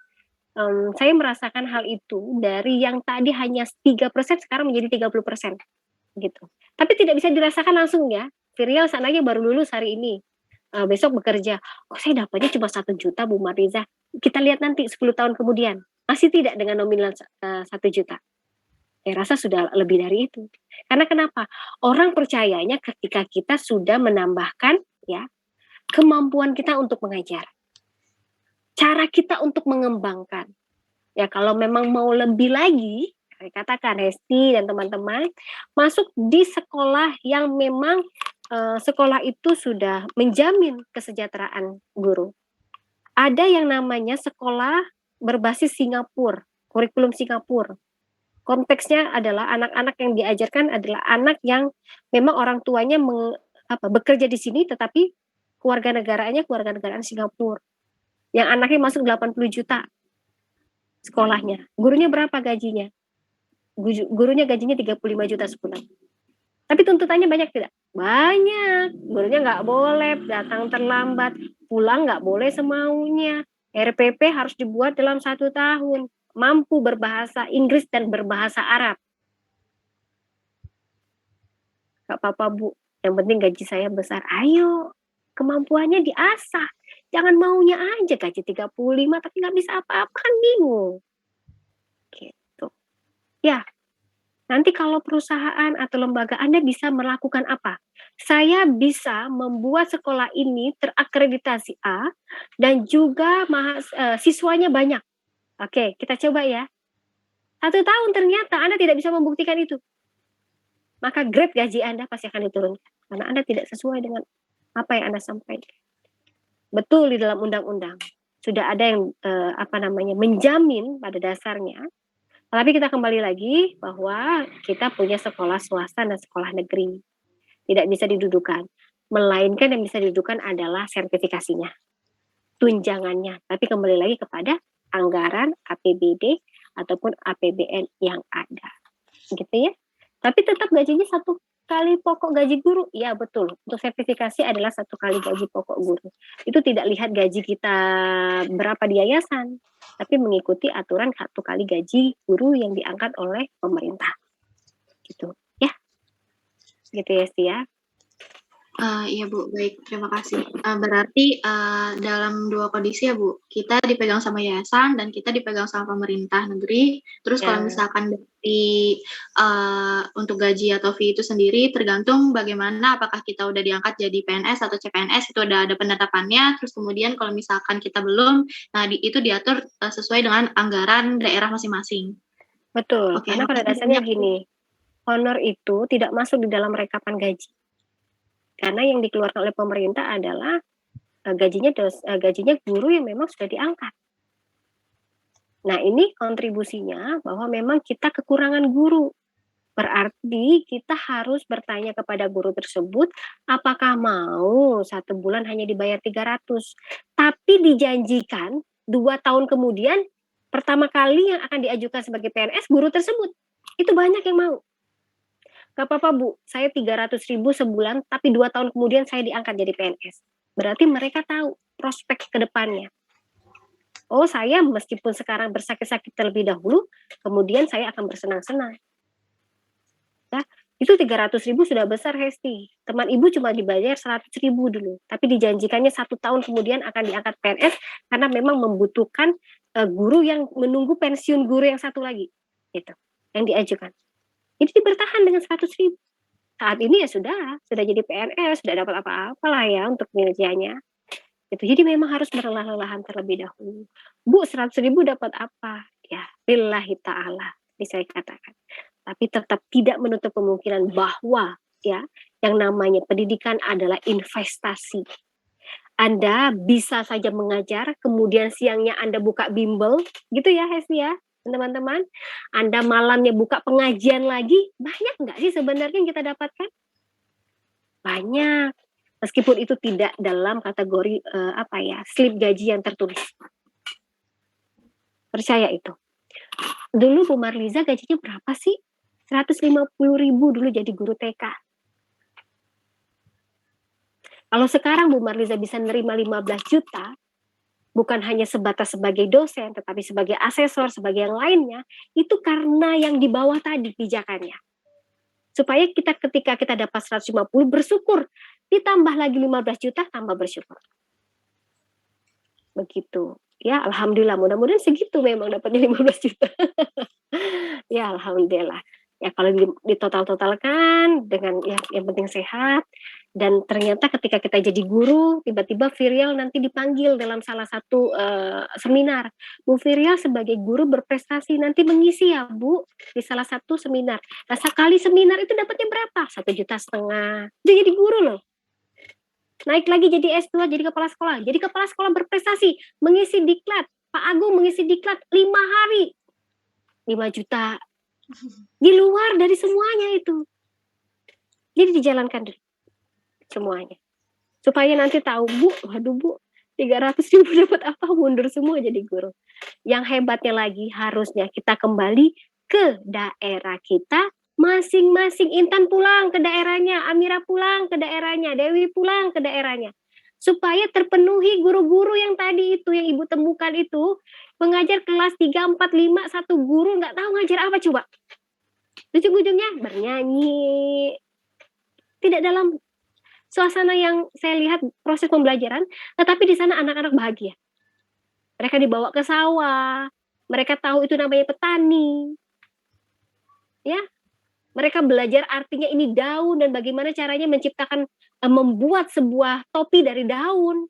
saya merasakan hal itu dari yang tadi hanya 3% sekarang menjadi 30% gitu. Tapi tidak bisa dirasakan langsung ya. Virial seandainya baru lulus hari ini. Besok bekerja, saya dapatnya cuma 1 juta Bu Mariza. Kita lihat nanti 10 tahun kemudian, masih tidak dengan nominal 1 juta. Saya rasa sudah lebih dari itu. Karena kenapa? Orang percayanya ketika kita sudah menambahkan ya kemampuan kita untuk mengajar. Cara kita untuk mengembangkan. Ya kalau memang mau lebih lagi, saya katakan Hesti dan teman-teman, masuk di sekolah yang memang sekolah itu sudah menjamin kesejahteraan guru. Ada yang namanya sekolah berbasis Singapura, kurikulum Singapura. Konteksnya adalah anak-anak yang diajarkan adalah anak yang memang orang tuanya bekerja di sini tetapi keluarga negaraan Singapura. Yang anaknya masuk 80 juta sekolahnya. Gurunya berapa gajinya? Gurunya gajinya 35 juta sebulan. Tapi tuntutannya banyak tidak? Banyak. Gurunya nggak boleh datang terlambat, pulang nggak boleh semaunya. RPP harus dibuat dalam 1 tahun. Mampu berbahasa Inggris dan berbahasa Arab. Gak apa-apa Bu, yang penting gaji saya besar. Ayo, kemampuannya diasah. Jangan maunya aja gaji 35 tapi nggak bisa apa-apa, kan bingung. Gitu. Ya, nanti kalau perusahaan atau lembaga Anda bisa melakukan apa? Saya bisa membuat sekolah ini terakreditasi A dan juga siswanya banyak. Oke, kita coba ya. 1 tahun ternyata Anda tidak bisa membuktikan itu. Maka grade gaji Anda pasti akan diturunkan. Karena Anda tidak sesuai dengan apa yang Anda sampaikan. Betul di dalam undang-undang. Sudah ada yang menjamin pada dasarnya. Tapi kita kembali lagi bahwa kita punya sekolah swasta dan sekolah negeri. Tidak bisa didudukan. Melainkan yang bisa didudukan adalah sertifikasinya. Tunjangannya. Tapi kembali lagi kepada anggaran APBD ataupun APBN yang ada. Gitu ya. Tapi tetap gajinya 1 kali pokok gaji guru. Ya betul. Untuk sertifikasi adalah 1 kali gaji pokok guru. Itu tidak lihat gaji kita berapa di yayasan. Tapi mengikuti aturan 1 kali gaji guru yang diangkat oleh pemerintah. Gitu ya. Gitu ya Sti ya. Iya Bu, baik, terima kasih. Berarti dalam dua kondisi ya Bu, kita dipegang sama yayasan dan kita dipegang sama pemerintah negeri. Terus kalau Ya, misalkan dari untuk gaji atau fee itu sendiri tergantung bagaimana, apakah kita udah diangkat jadi PNS atau CPNS, itu udah ada penetapannya. Terus kemudian kalau misalkan kita belum, nah itu diatur sesuai dengan anggaran daerah masing-masing. betul. Oke, Karena pada makasih dasarnya banyak Bu. gini, honor itu tidak masuk di dalam rekapan gaji. Karena yang dikeluarkan oleh pemerintah adalah gajinya guru yang memang sudah diangkat. Nah, ini kontribusinya bahwa memang kita kekurangan guru. Berarti kita harus bertanya kepada guru tersebut apakah mau 1 bulan hanya dibayar 300, tapi dijanjikan 2 tahun kemudian pertama kali yang akan diajukan sebagai PNS guru tersebut. Itu banyak yang mau. Gak apa-apa Bu, saya 300.000 sebulan, tapi 2 tahun kemudian saya diangkat jadi PNS. Berarti mereka tahu prospek ke depannya. Oh, saya meskipun sekarang bersakit-sakit terlebih dahulu, kemudian saya akan bersenang-senang. Ya, itu 300.000 sudah besar, Hesti. Teman Ibu cuma dibayar 100.000 dulu, tapi dijanjikannya 1 tahun kemudian akan diangkat PNS karena memang membutuhkan guru yang menunggu pensiun guru yang satu lagi, gitu, yang diajukan. Jadi bertahan dengan 100.000. Saat ini ya sudah jadi PNS, sudah dapat apa-apa lah ya untuk kinerjanya. Itu jadi memang harus berlelah-lelahan terlebih dahulu. Bu, 100.000 dapat apa? Ya, lillahi ta'ala, bisa saya katakan. Tapi tetap tidak menutup kemungkinan bahwa ya, yang namanya pendidikan adalah investasi. Anda bisa saja mengajar, kemudian siangnya Anda buka bimbel, gitu ya Hesti ya, teman-teman. Anda malamnya buka pengajian lagi, banyak nggak sih sebenarnya yang kita dapatkan? Banyak. Meskipun itu tidak dalam kategori slip gaji yang tertulis. Percaya itu. Dulu Bu Marliza gajinya berapa sih? 150.000 dulu jadi guru TK. Kalau sekarang Bu Marliza bisa nerima 15 juta, bukan hanya sebatas sebagai dosen, tetapi sebagai asesor, sebagai yang lainnya, itu karena yang di bawah tadi pijakannya. Supaya kita ketika kita dapat 150 bersyukur, ditambah lagi 15 juta tambah bersyukur. Begitu. Ya, alhamdulillah, mudah-mudahan segitu memang dapatnya 15 juta. Ya, alhamdulillah. Ya kalau ditotal-totalkan dengan ya yang penting sehat, dan ternyata ketika kita jadi guru tiba-tiba Virial nanti dipanggil dalam salah satu seminar. Bu Virial sebagai guru berprestasi nanti mengisi ya Bu di salah satu seminar. Nah sekali seminar itu dapatnya berapa? 1,5 juta. Dia jadi guru loh. Naik lagi jadi S2, jadi kepala sekolah. Jadi kepala sekolah berprestasi, mengisi diklat. Pak Agung mengisi diklat 5 hari. 5 juta. Di luar dari semuanya itu. Jadi dijalankan dulu semuanya. Supaya nanti tahu, Bu, waduh Bu, 300.000 dapat apa, mundur semua jadi guru. Yang hebatnya lagi harusnya kita kembali ke daerah kita masing-masing. Intan pulang ke daerahnya, Amira pulang ke daerahnya, Dewi pulang ke daerahnya. Supaya terpenuhi guru-guru yang tadi itu, yang Ibu temukan itu, mengajar kelas 3, 4, 5, satu guru nggak tahu ngajar apa coba. Ujung-ujungnya bernyanyi. Tidak dalam suasana yang saya lihat proses pembelajaran, tetapi di sana anak-anak bahagia. Mereka dibawa ke sawah, mereka tahu itu namanya petani. Ya, mereka belajar artinya ini daun dan bagaimana caranya menciptakan membuat sebuah topi dari daun.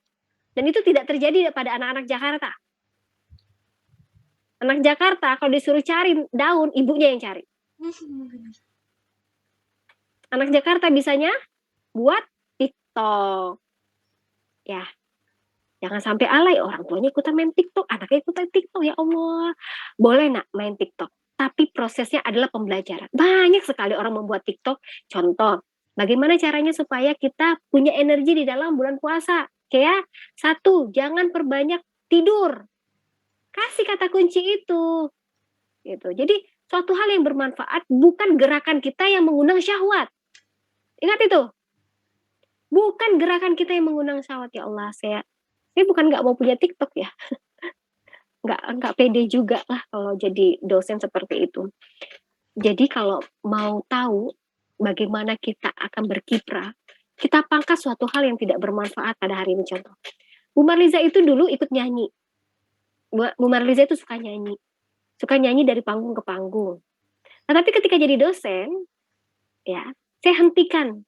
Dan itu tidak terjadi pada anak-anak Jakarta. Anak Jakarta kalau disuruh cari daun, ibunya yang cari. Anak Jakarta bisanya buat TikTok. Ya, jangan sampai alay, orang tuanya ikutan main TikTok, anaknya ikutan TikTok, ya Allah. Boleh nak main TikTok, tapi prosesnya adalah pembelajaran. Banyak sekali orang membuat TikTok. Contoh, bagaimana caranya supaya kita punya energi di dalam bulan puasa. Kayak 1, jangan perbanyak tidur. Kasih kata kunci itu. Gitu. Jadi suatu hal yang bermanfaat, bukan gerakan kita yang mengundang syahwat. Ingat itu. Bukan gerakan kita yang mengundang syahwat. Ya Allah, saya bukan nggak mau punya TikTok ya. Nggak pede juga lah kalau jadi dosen seperti itu. Jadi kalau mau tahu bagaimana kita akan berkiprah, kita pangkas suatu hal yang tidak bermanfaat pada hari ini. Contoh, Bu Marliza itu dulu ikut nyanyi. Bu Marliza itu suka nyanyi dari panggung ke panggung. Nah, tapi ketika jadi dosen, ya, saya hentikan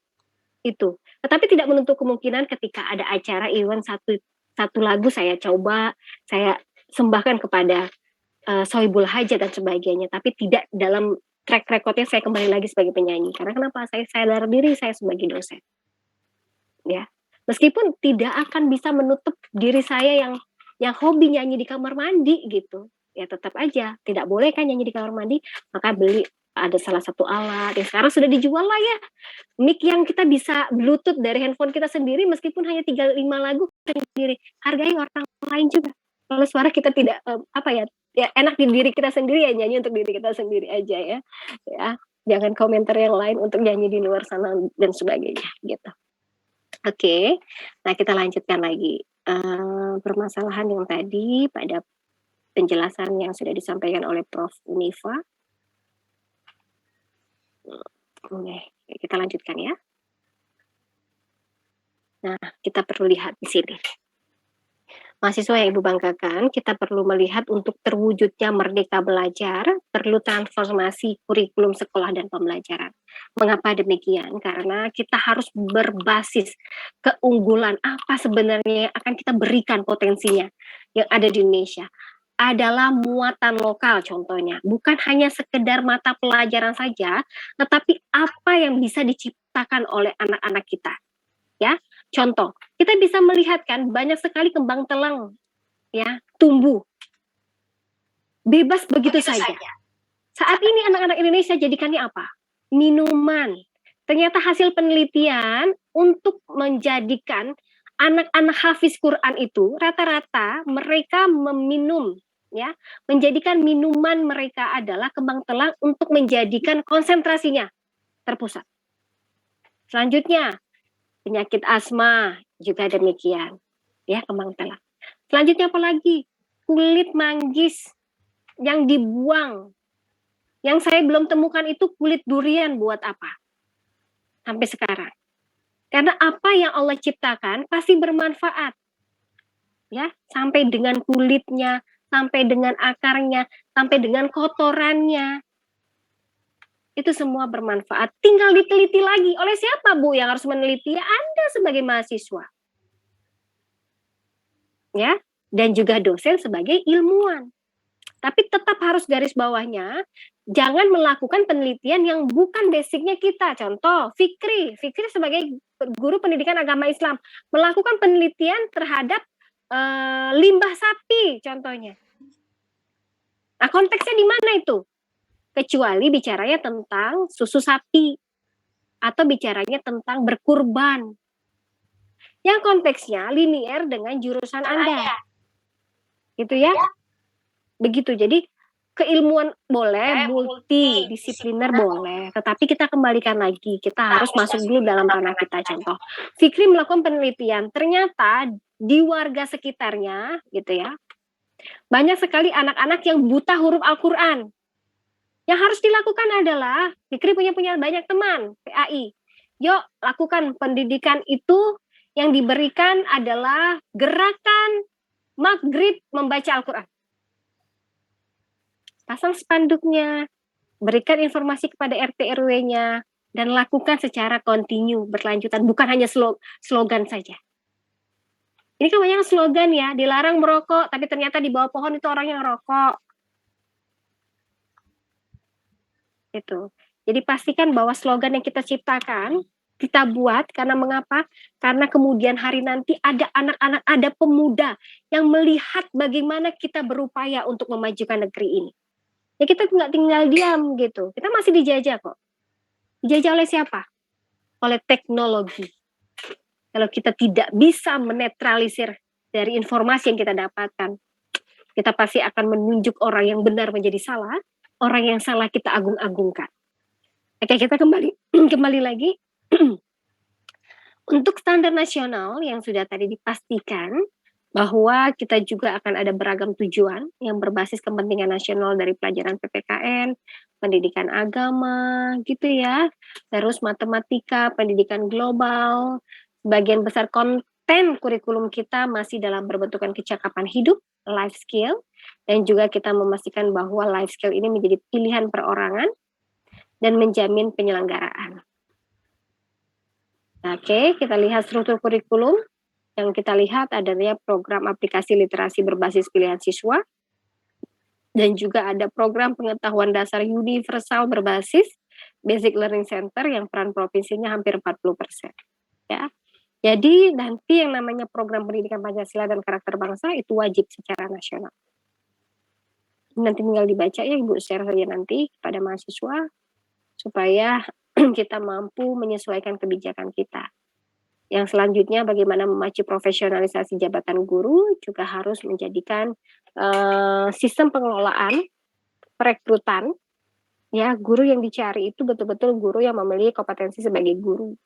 itu. Tetapi tidak menutup kemungkinan ketika ada acara event satu lagu saya coba, saya sembahkan kepada Sohibul Hajat dan sebagainya, tapi tidak dalam track recordnya saya kembali lagi sebagai penyanyi. Karena kenapa? Saya sadar diri saya sebagai dosen. Ya, meskipun tidak akan bisa menutup diri saya yang hobi nyanyi di kamar mandi gitu. Ya tetap aja tidak boleh kan nyanyi di kamar mandi, maka beli ada salah satu alat yang sekarang sudah dijual lah ya, mic yang kita bisa bluetooth dari handphone kita sendiri, meskipun hanya 3-5 lagu sendiri, hargai orang lain juga. Kalau suara kita tidak ya enak di diri kita sendiri, ya nyanyi untuk diri kita sendiri aja ya. Jangan komentar yang lain untuk nyanyi di luar sana dan sebagainya gitu. Oke, nah kita lanjutkan lagi permasalahan yang tadi pada penjelasan yang sudah disampaikan oleh Prof. Unifa. Oke, kita lanjutkan ya. Nah, kita perlu lihat di sini. Mahasiswa yang Ibu banggakan, kita perlu melihat untuk terwujudnya merdeka belajar, perlu transformasi kurikulum sekolah dan pembelajaran. Mengapa demikian? Karena kita harus berbasis keunggulan apa sebenarnya yang akan kita berikan potensinya yang ada di Indonesia. Adalah muatan lokal contohnya, bukan hanya sekedar mata pelajaran saja, tetapi apa yang bisa diciptakan oleh anak-anak kita. Ya, contoh, kita bisa melihat kan banyak sekali kembang telang ya tumbuh bebas begitu saja. Saat ini anak-anak Indonesia jadikannya apa? Minuman. Ternyata hasil penelitian untuk menjadikan anak-anak hafiz Quran itu rata-rata mereka meminum ya, menjadikan minuman mereka adalah kembang telang untuk menjadikan konsentrasinya terpusat. Selanjutnya penyakit asma juga demikian, ya kembang telang. Selanjutnya apa lagi? Kulit manggis yang dibuang. Yang saya belum temukan itu kulit durian buat apa? Sampai sekarang. Karena apa yang Allah ciptakan pasti bermanfaat. Ya, sampai dengan kulitnya, sampai dengan akarnya, sampai dengan kotorannya. Itu semua bermanfaat. Tinggal diteliti lagi. Oleh siapa, Bu, yang harus meneliti? Ya, Anda sebagai mahasiswa. Ya, dan juga dosen sebagai ilmuwan. Tapi tetap harus garis bawahnya, jangan melakukan penelitian yang bukan basicnya kita. Contoh, Fikri sebagai guru pendidikan agama Islam melakukan penelitian terhadap limbah sapi, contohnya. Nah, konteksnya di mana itu? Kecuali bicaranya tentang susu sapi atau bicaranya tentang berkurban. Yang konteksnya linier dengan jurusan Anda. Gitu ya. Begitu. Jadi keilmuan boleh, multidisipliner boleh, tetapi kita kembalikan lagi, kita harus masuk dulu dalam ranah kita. Contoh, Fikri melakukan penelitian, ternyata di warga sekitarnya, gitu ya, banyak sekali anak-anak yang buta huruf Al-Quran. Yang harus dilakukan adalah, Fikri punya banyak teman, PAI, yuk lakukan pendidikan itu, yang diberikan adalah gerakan maghrib membaca Al-Quran. Pasang spanduknya, berikan informasi kepada RT RW-nya, dan lakukan secara kontinu, berlanjutan, bukan hanya slogan saja. Ini kan banyak slogan ya, dilarang merokok, tapi ternyata di bawah pohon itu orang yang rokok. Itu. Jadi pastikan bahwa slogan yang kita ciptakan, kita buat, karena mengapa? Karena kemudian hari nanti ada anak-anak, ada pemuda yang melihat bagaimana kita berupaya untuk memajukan negeri ini. Ya kita nggak tinggal diam gitu. Kita masih dijajah kok. Dijajah oleh siapa? Oleh teknologi. Kalau kita tidak bisa menetralisir dari informasi yang kita dapatkan, kita pasti akan menunjuk orang yang benar menjadi salah, orang yang salah kita agung-agungkan. Oke, kita kembali lagi. Untuk standar nasional yang sudah tadi dipastikan, bahwa kita juga akan ada beragam tujuan yang berbasis kepentingan nasional dari pelajaran PPKN, pendidikan agama, gitu ya, terus matematika, pendidikan global. Sebagian besar konten kurikulum kita masih dalam berbentukan kecakapan hidup, life skill, dan juga kita memastikan bahwa life skill ini menjadi pilihan perorangan dan menjamin penyelenggaraan. Oke, kita lihat struktur kurikulum. Yang kita lihat adalah program aplikasi literasi berbasis pilihan siswa, dan juga ada program pengetahuan dasar universal berbasis Basic Learning Center yang peran provinsinya hampir 40%. Ya. Jadi nanti yang namanya program pendidikan Pancasila dan karakter bangsa itu wajib secara nasional. Nanti tinggal dibaca ya Ibu share saja nanti kepada mahasiswa supaya kita mampu menyesuaikan kebijakan kita. Yang selanjutnya bagaimana memacu profesionalisasi jabatan guru juga harus menjadikan sistem pengelolaan perekrutan ya guru yang dicari itu betul-betul guru yang memiliki kompetensi sebagai guru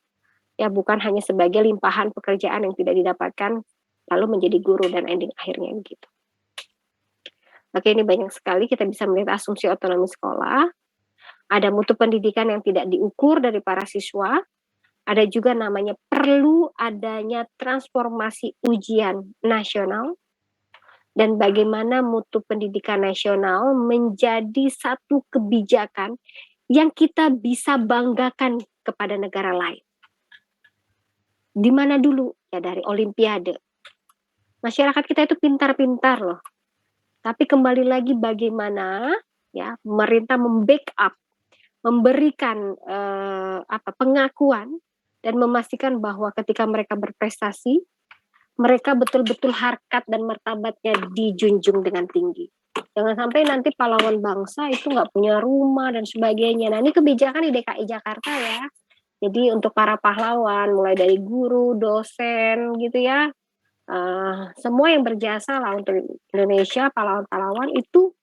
ya bukan hanya sebagai limpahan pekerjaan yang tidak didapatkan lalu menjadi guru dan ending akhirnya begitu. Oke, ini banyak sekali kita bisa melihat asumsi otonomi sekolah, ada mutu pendidikan yang tidak diukur dari para siswa. Ada juga namanya perlu adanya transformasi ujian nasional dan bagaimana mutu pendidikan nasional menjadi satu kebijakan yang kita bisa banggakan kepada negara lain. Di mana dulu? Ya dari Olimpiade. Masyarakat kita itu pintar-pintar loh. Tapi kembali lagi bagaimana ya pemerintah membackup, memberikan pengakuan dan memastikan bahwa ketika mereka berprestasi, mereka betul-betul harkat dan martabatnya dijunjung dengan tinggi. Jangan sampai nanti pahlawan bangsa itu nggak punya rumah dan sebagainya. Nah ini kebijakan di DKI Jakarta ya. Jadi untuk para pahlawan, mulai dari guru, dosen gitu ya, semua yang berjasa lah untuk Indonesia, pahlawan-pahlawan itu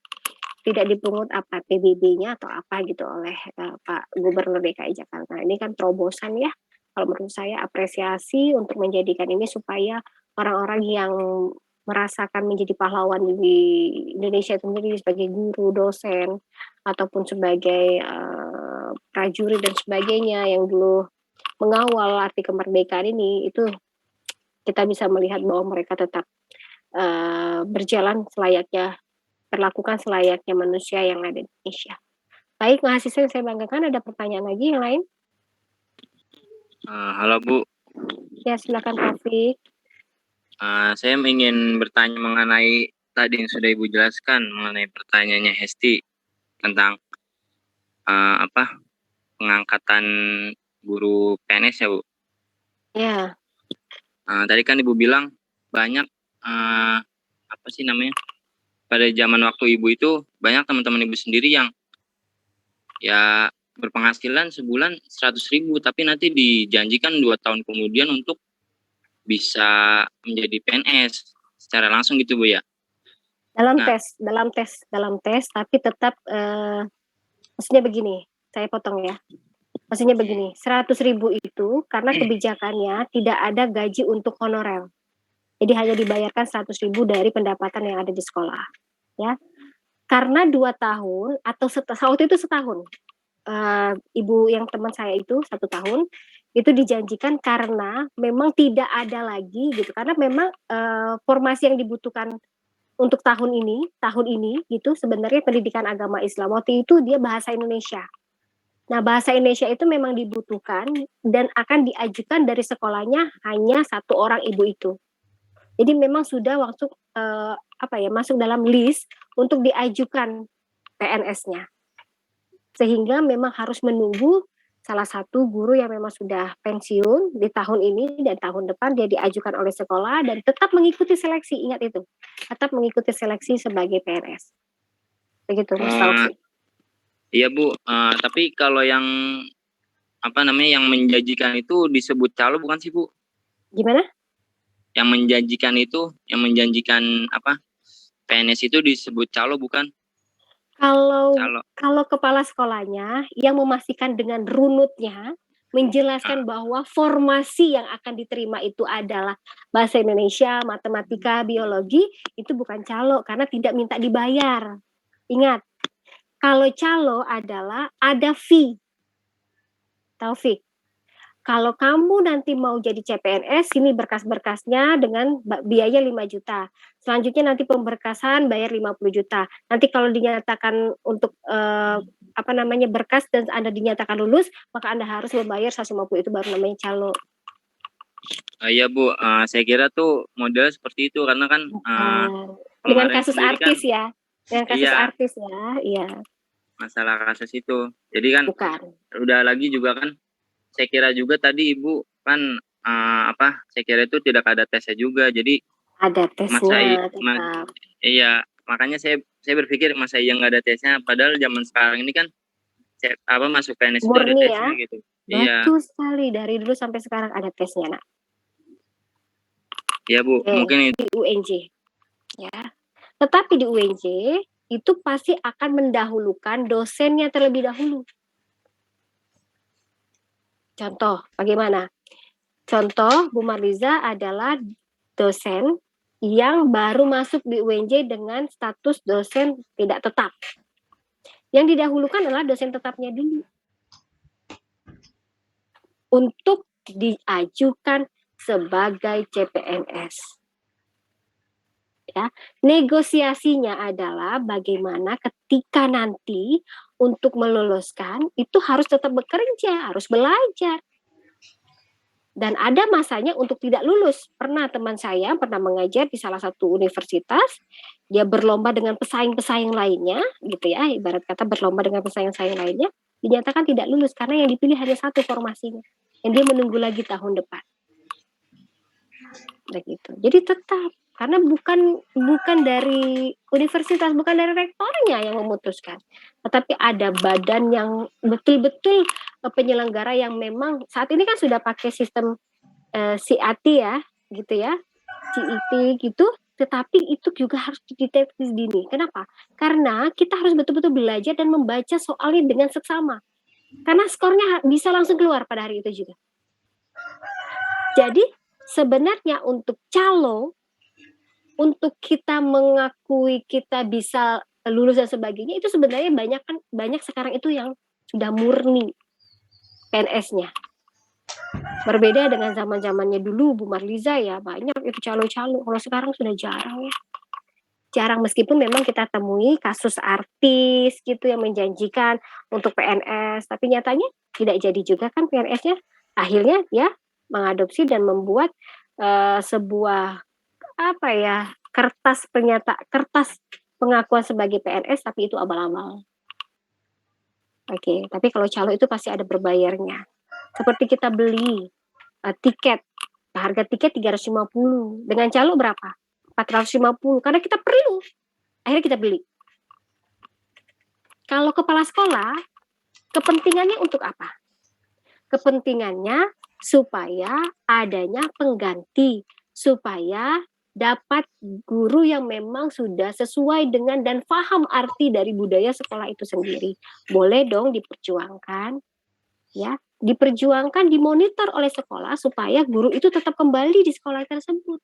tidak dipungut apa PBB-nya atau apa gitu oleh Pak Gubernur DKI Jakarta. Ini kan terobosan ya. Kalau menurut saya apresiasi untuk menjadikan ini supaya orang-orang yang merasakan menjadi pahlawan di Indonesia itu sendiri sebagai guru, dosen, ataupun sebagai prajurit dan sebagainya yang dulu mengawal arti kemerdekaan ini, itu kita bisa melihat bahwa mereka tetap berjalan selayaknya, perlakukan selayaknya manusia yang ada di Indonesia. Baik, mahasiswa yang saya banggakan, ada pertanyaan lagi yang lain? Halo Bu. Ya, silakan Taufik. Saya ingin bertanya mengenai tadi yang sudah Ibu jelaskan mengenai pertanyaannya Hesti tentang pengangkatan guru PNS ya Bu. Ya. Tadi kan Ibu bilang banyak pada zaman waktu Ibu itu banyak teman-teman Ibu sendiri yang ya berpenghasilan sebulan 100.000 tapi nanti dijanjikan 2 tahun kemudian untuk bisa menjadi PNS secara langsung gitu Bu ya. Dalam tes tapi tetap maksudnya begini, saya potong ya. Maksudnya begini, 100.000 itu karena kebijakannya tidak ada gaji untuk honorer. Jadi hanya dibayarkan 100.000 dari pendapatan yang ada di sekolah, ya. Karena 2 tahun atau waktu itu setahun. Ibu yang teman saya itu 1 tahun itu dijanjikan karena memang tidak ada lagi gitu. Karena memang formasi yang dibutuhkan untuk tahun ini gitu sebenarnya pendidikan agama Islam. Waktu itu dia bahasa Indonesia. Nah, bahasa Indonesia itu memang dibutuhkan dan akan diajukan dari sekolahnya hanya 1 orang ibu itu. Jadi memang sudah waktu masuk dalam list untuk diajukan PNS-nya. Sehingga memang harus menunggu salah satu guru yang memang sudah pensiun di tahun ini dan tahun depan dia diajukan oleh sekolah dan tetap mengikuti seleksi, ingat itu. Tetap mengikuti seleksi sebagai PNS. Begitu Mas Taufik. Iya Bu, tapi kalau yang yang menjanjikan itu disebut calo bukan sih Bu? Gimana? Yang menjanjikan PNS itu disebut calo bukan? Kalau kepala sekolahnya yang memastikan dengan runutnya menjelaskan bahwa formasi yang akan diterima itu adalah bahasa Indonesia, matematika, biologi, itu bukan calo karena tidak minta dibayar. Ingat, kalau calo adalah ada fee. Taufik, kalau kamu nanti mau jadi CPNS, sini berkas-berkasnya dengan biaya 5 juta. Selanjutnya nanti pemberkasan bayar 50 juta. Nanti kalau dinyatakan untuk berkas dan Anda dinyatakan lulus, maka Anda harus membayar 150, itu baru namanya calo. Iya Bu, saya kira tuh model seperti itu karena kan dengan kasus artis kan, ya. Dengan kasus artis ya, iya. Masalah kasus itu. Jadi kan bukan. Udah lagi juga kan saya kira juga tadi Ibu kan saya kira itu tidak ada tesnya juga. Jadi ada tesnya tetap. Iya, makanya saya berpikir masa iya nggak ada tesnya, padahal zaman sekarang ini kan masuk PNS itu ada tesnya ya? Gitu. Betul sekali, dari dulu sampai sekarang ada tesnya, Nak. Iya Bu, mungkin di UNJ ya. Tetapi di UNJ itu pasti akan mendahulukan dosennya terlebih dahulu. Contoh, bagaimana? Contoh, Bu Marliza adalah dosen yang baru masuk di UNJ dengan status dosen tidak tetap. Yang didahulukan adalah dosen tetapnya dulu. Untuk diajukan sebagai CPNS. Ya, negosiasinya adalah bagaimana ketika nanti untuk meloloskan itu harus tetap bekerja, harus belajar. Dan ada masanya untuk tidak lulus. Pernah teman saya pernah mengajar di salah satu universitas, dia berlomba dengan pesaing-pesaing lainnya, gitu ya, ibarat kata berlomba dengan pesaing-pesaing lainnya, dinyatakan tidak lulus karena yang dipilih hanya satu formasinya, yang dia menunggu lagi tahun depan. Begitu. Jadi tetap karena bukan dari universitas, bukan dari rektornya yang memutuskan, tetapi ada badan yang betul-betul penyelenggara yang memang saat ini kan sudah pakai sistem CAT ya, gitu ya, CIT gitu, tetapi itu juga harus dideteksi dini. Kenapa? Karena kita harus betul-betul belajar dan membaca soalnya dengan seksama, karena skornya bisa langsung keluar pada hari itu juga. Jadi sebenarnya untuk calo, untuk kita mengakui kita bisa lulus dan sebagainya, itu sebenarnya banyak sekarang itu yang sudah murni PNS-nya. Berbeda dengan zaman-zamannya dulu Bu Marliza ya, banyak itu calo-calo. Kalau sekarang sudah jarang ya. Jarang, meskipun memang kita temui kasus artis gitu yang menjanjikan untuk PNS, tapi nyatanya tidak jadi juga kan PNS-nya. Akhirnya ya mengadopsi dan membuat sebuah kertas pengakuan sebagai PNS, tapi itu abal-abal. Oke, tapi kalau calo itu pasti ada berbayarnya. Seperti kita beli tiket, harga tiket 350, dengan calo berapa? 450, karena kita perlu. Akhirnya kita beli. Kalau kepala sekolah, kepentingannya untuk apa? Kepentingannya supaya adanya pengganti, supaya dapat guru yang memang sudah sesuai dengan dan paham arti dari budaya sekolah itu sendiri. Boleh dong diperjuangkan, ya, diperjuangkan, dimonitor oleh sekolah supaya guru itu tetap kembali di sekolah tersebut.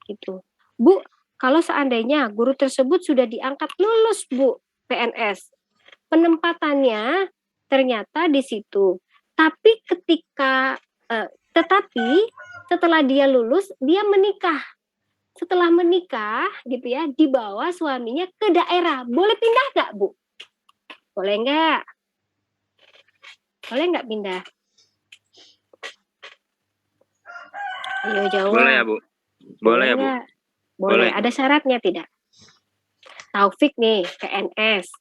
Gitu. Bu, kalau seandainya guru tersebut sudah diangkat lulus Bu PNS, penempatannya ternyata di situ. Tapi tetapi setelah dia lulus, dia menikah. Setelah menikah gitu ya, dibawa suaminya ke daerah. Boleh pindah nggak Bu? Boleh nggak? Boleh nggak pindah? Ayo jawab. Boleh ya Bu? Boleh ya Bu? Boleh. Ada syaratnya tidak? Taufik nih PNS,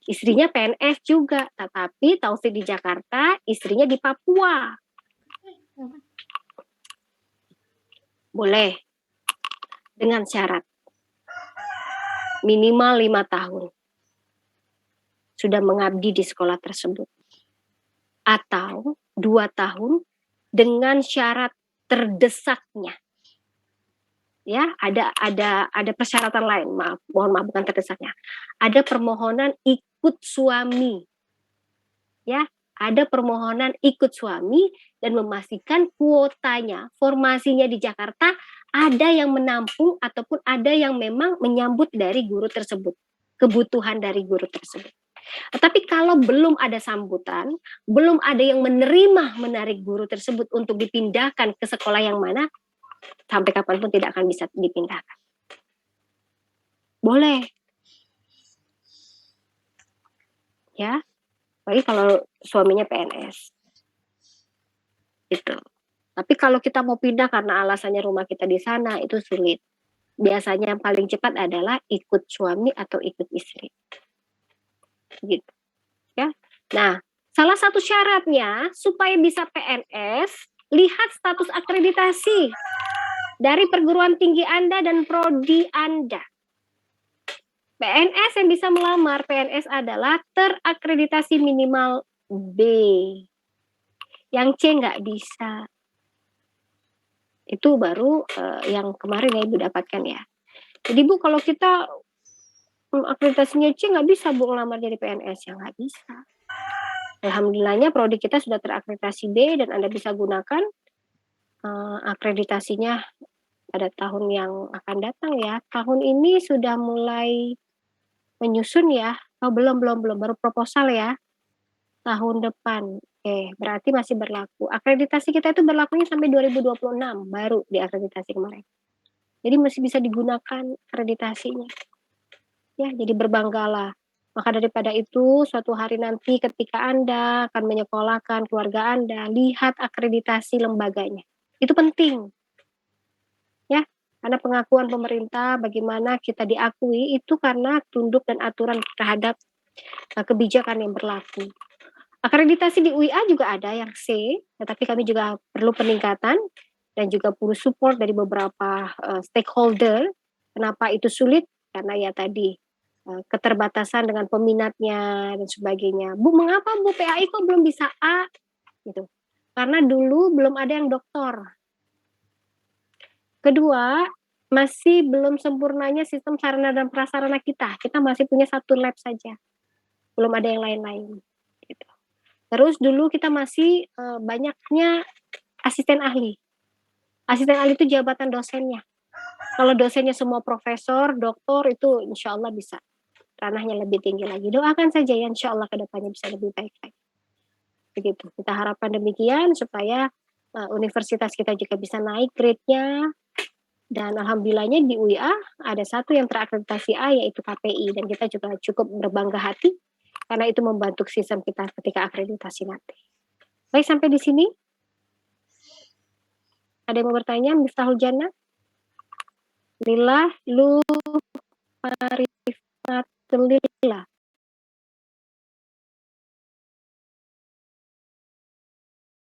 istrinya PNS juga, tetapi Taufik di Jakarta, istrinya di Papua. Boleh. Dengan syarat minimal 5 tahun sudah mengabdi di sekolah tersebut, atau 2 tahun dengan syarat terdesaknya. Ya, ada persyaratan lain. Mohon maaf, bukan terdesaknya. Ada permohonan ikut suami. Ya, ada permohonan ikut suami dan memastikan kuotanya, formasinya di Jakarta ada yang menampung ataupun ada yang memang menyambut dari guru tersebut, kebutuhan dari guru tersebut. Tetapi kalau belum ada sambutan, belum ada yang menarik guru tersebut untuk dipindahkan ke sekolah yang mana, sampai kapanpun tidak akan bisa dipindahkan. Boleh. Ya, apalagi kalau suaminya PNS. Itu. Tapi kalau kita mau pindah karena alasannya rumah kita di sana, itu sulit. Biasanya yang paling cepat adalah ikut suami atau ikut istri. Gitu. Ya. Nah, salah satu syaratnya supaya bisa PNS, lihat status akreditasi dari perguruan tinggi Anda dan prodi Anda. PNS yang bisa melamar PNS adalah terakreditasi minimal B. Yang C nggak bisa. Itu baru yang kemarin ya Ibu dapatkan ya. Jadi Bu, kalau kita akreditasinya C nggak bisa Bu ngelamar jadi PNS, ya nggak bisa. Alhamdulillahnya prodi kita sudah terakreditasi B dan Anda bisa gunakan akreditasinya pada tahun yang akan datang ya. Tahun ini sudah mulai menyusun ya. Oh, belum baru proposal ya. Tahun depan. Berarti masih berlaku. Akreditasi kita itu berlakunya sampai 2026 baru diakreditasi kemarin. Jadi masih bisa digunakan akreditasinya. Ya, jadi berbanggalah. Maka daripada itu, suatu hari nanti ketika Anda akan menyekolahkan keluarga Anda, lihat akreditasi lembaganya. Itu penting. Ya, karena pengakuan pemerintah bagaimana kita diakui itu karena tunduk dan aturan terhadap kebijakan yang berlaku. Akreditasi di UIA juga ada yang C, tetapi kami juga perlu peningkatan dan juga perlu support dari beberapa stakeholder. Kenapa itu sulit? Karena ya tadi keterbatasan dengan peminatnya dan sebagainya. Bu, mengapa Bu PAI kok belum bisa A? Gitu. Karena dulu belum ada yang doktor. Kedua, masih belum sempurnanya sistem sarana dan prasarana kita. Kita masih punya satu lab saja. Belum ada yang lain-lain. Gitu. Terus dulu kita masih banyaknya asisten ahli. Asisten ahli itu jabatan dosennya. Kalau dosennya semua profesor, doktor, itu insya Allah bisa. Ranahnya lebih tinggi lagi. Doakan saja ya, insya Allah kedepannya bisa lebih baik lagi. Begitu. Kita harapkan demikian supaya universitas kita juga bisa naik grade-nya. Dan alhamdulillahnya di UIA ada satu yang terakreditasi A yaitu KPI. Dan kita juga cukup berbangga hati karena itu membantu sistem kita ketika akreditasi nanti. Baik, sampai di sini. Ada yang mau bertanya? Miftahul Jannah? Lillah, lu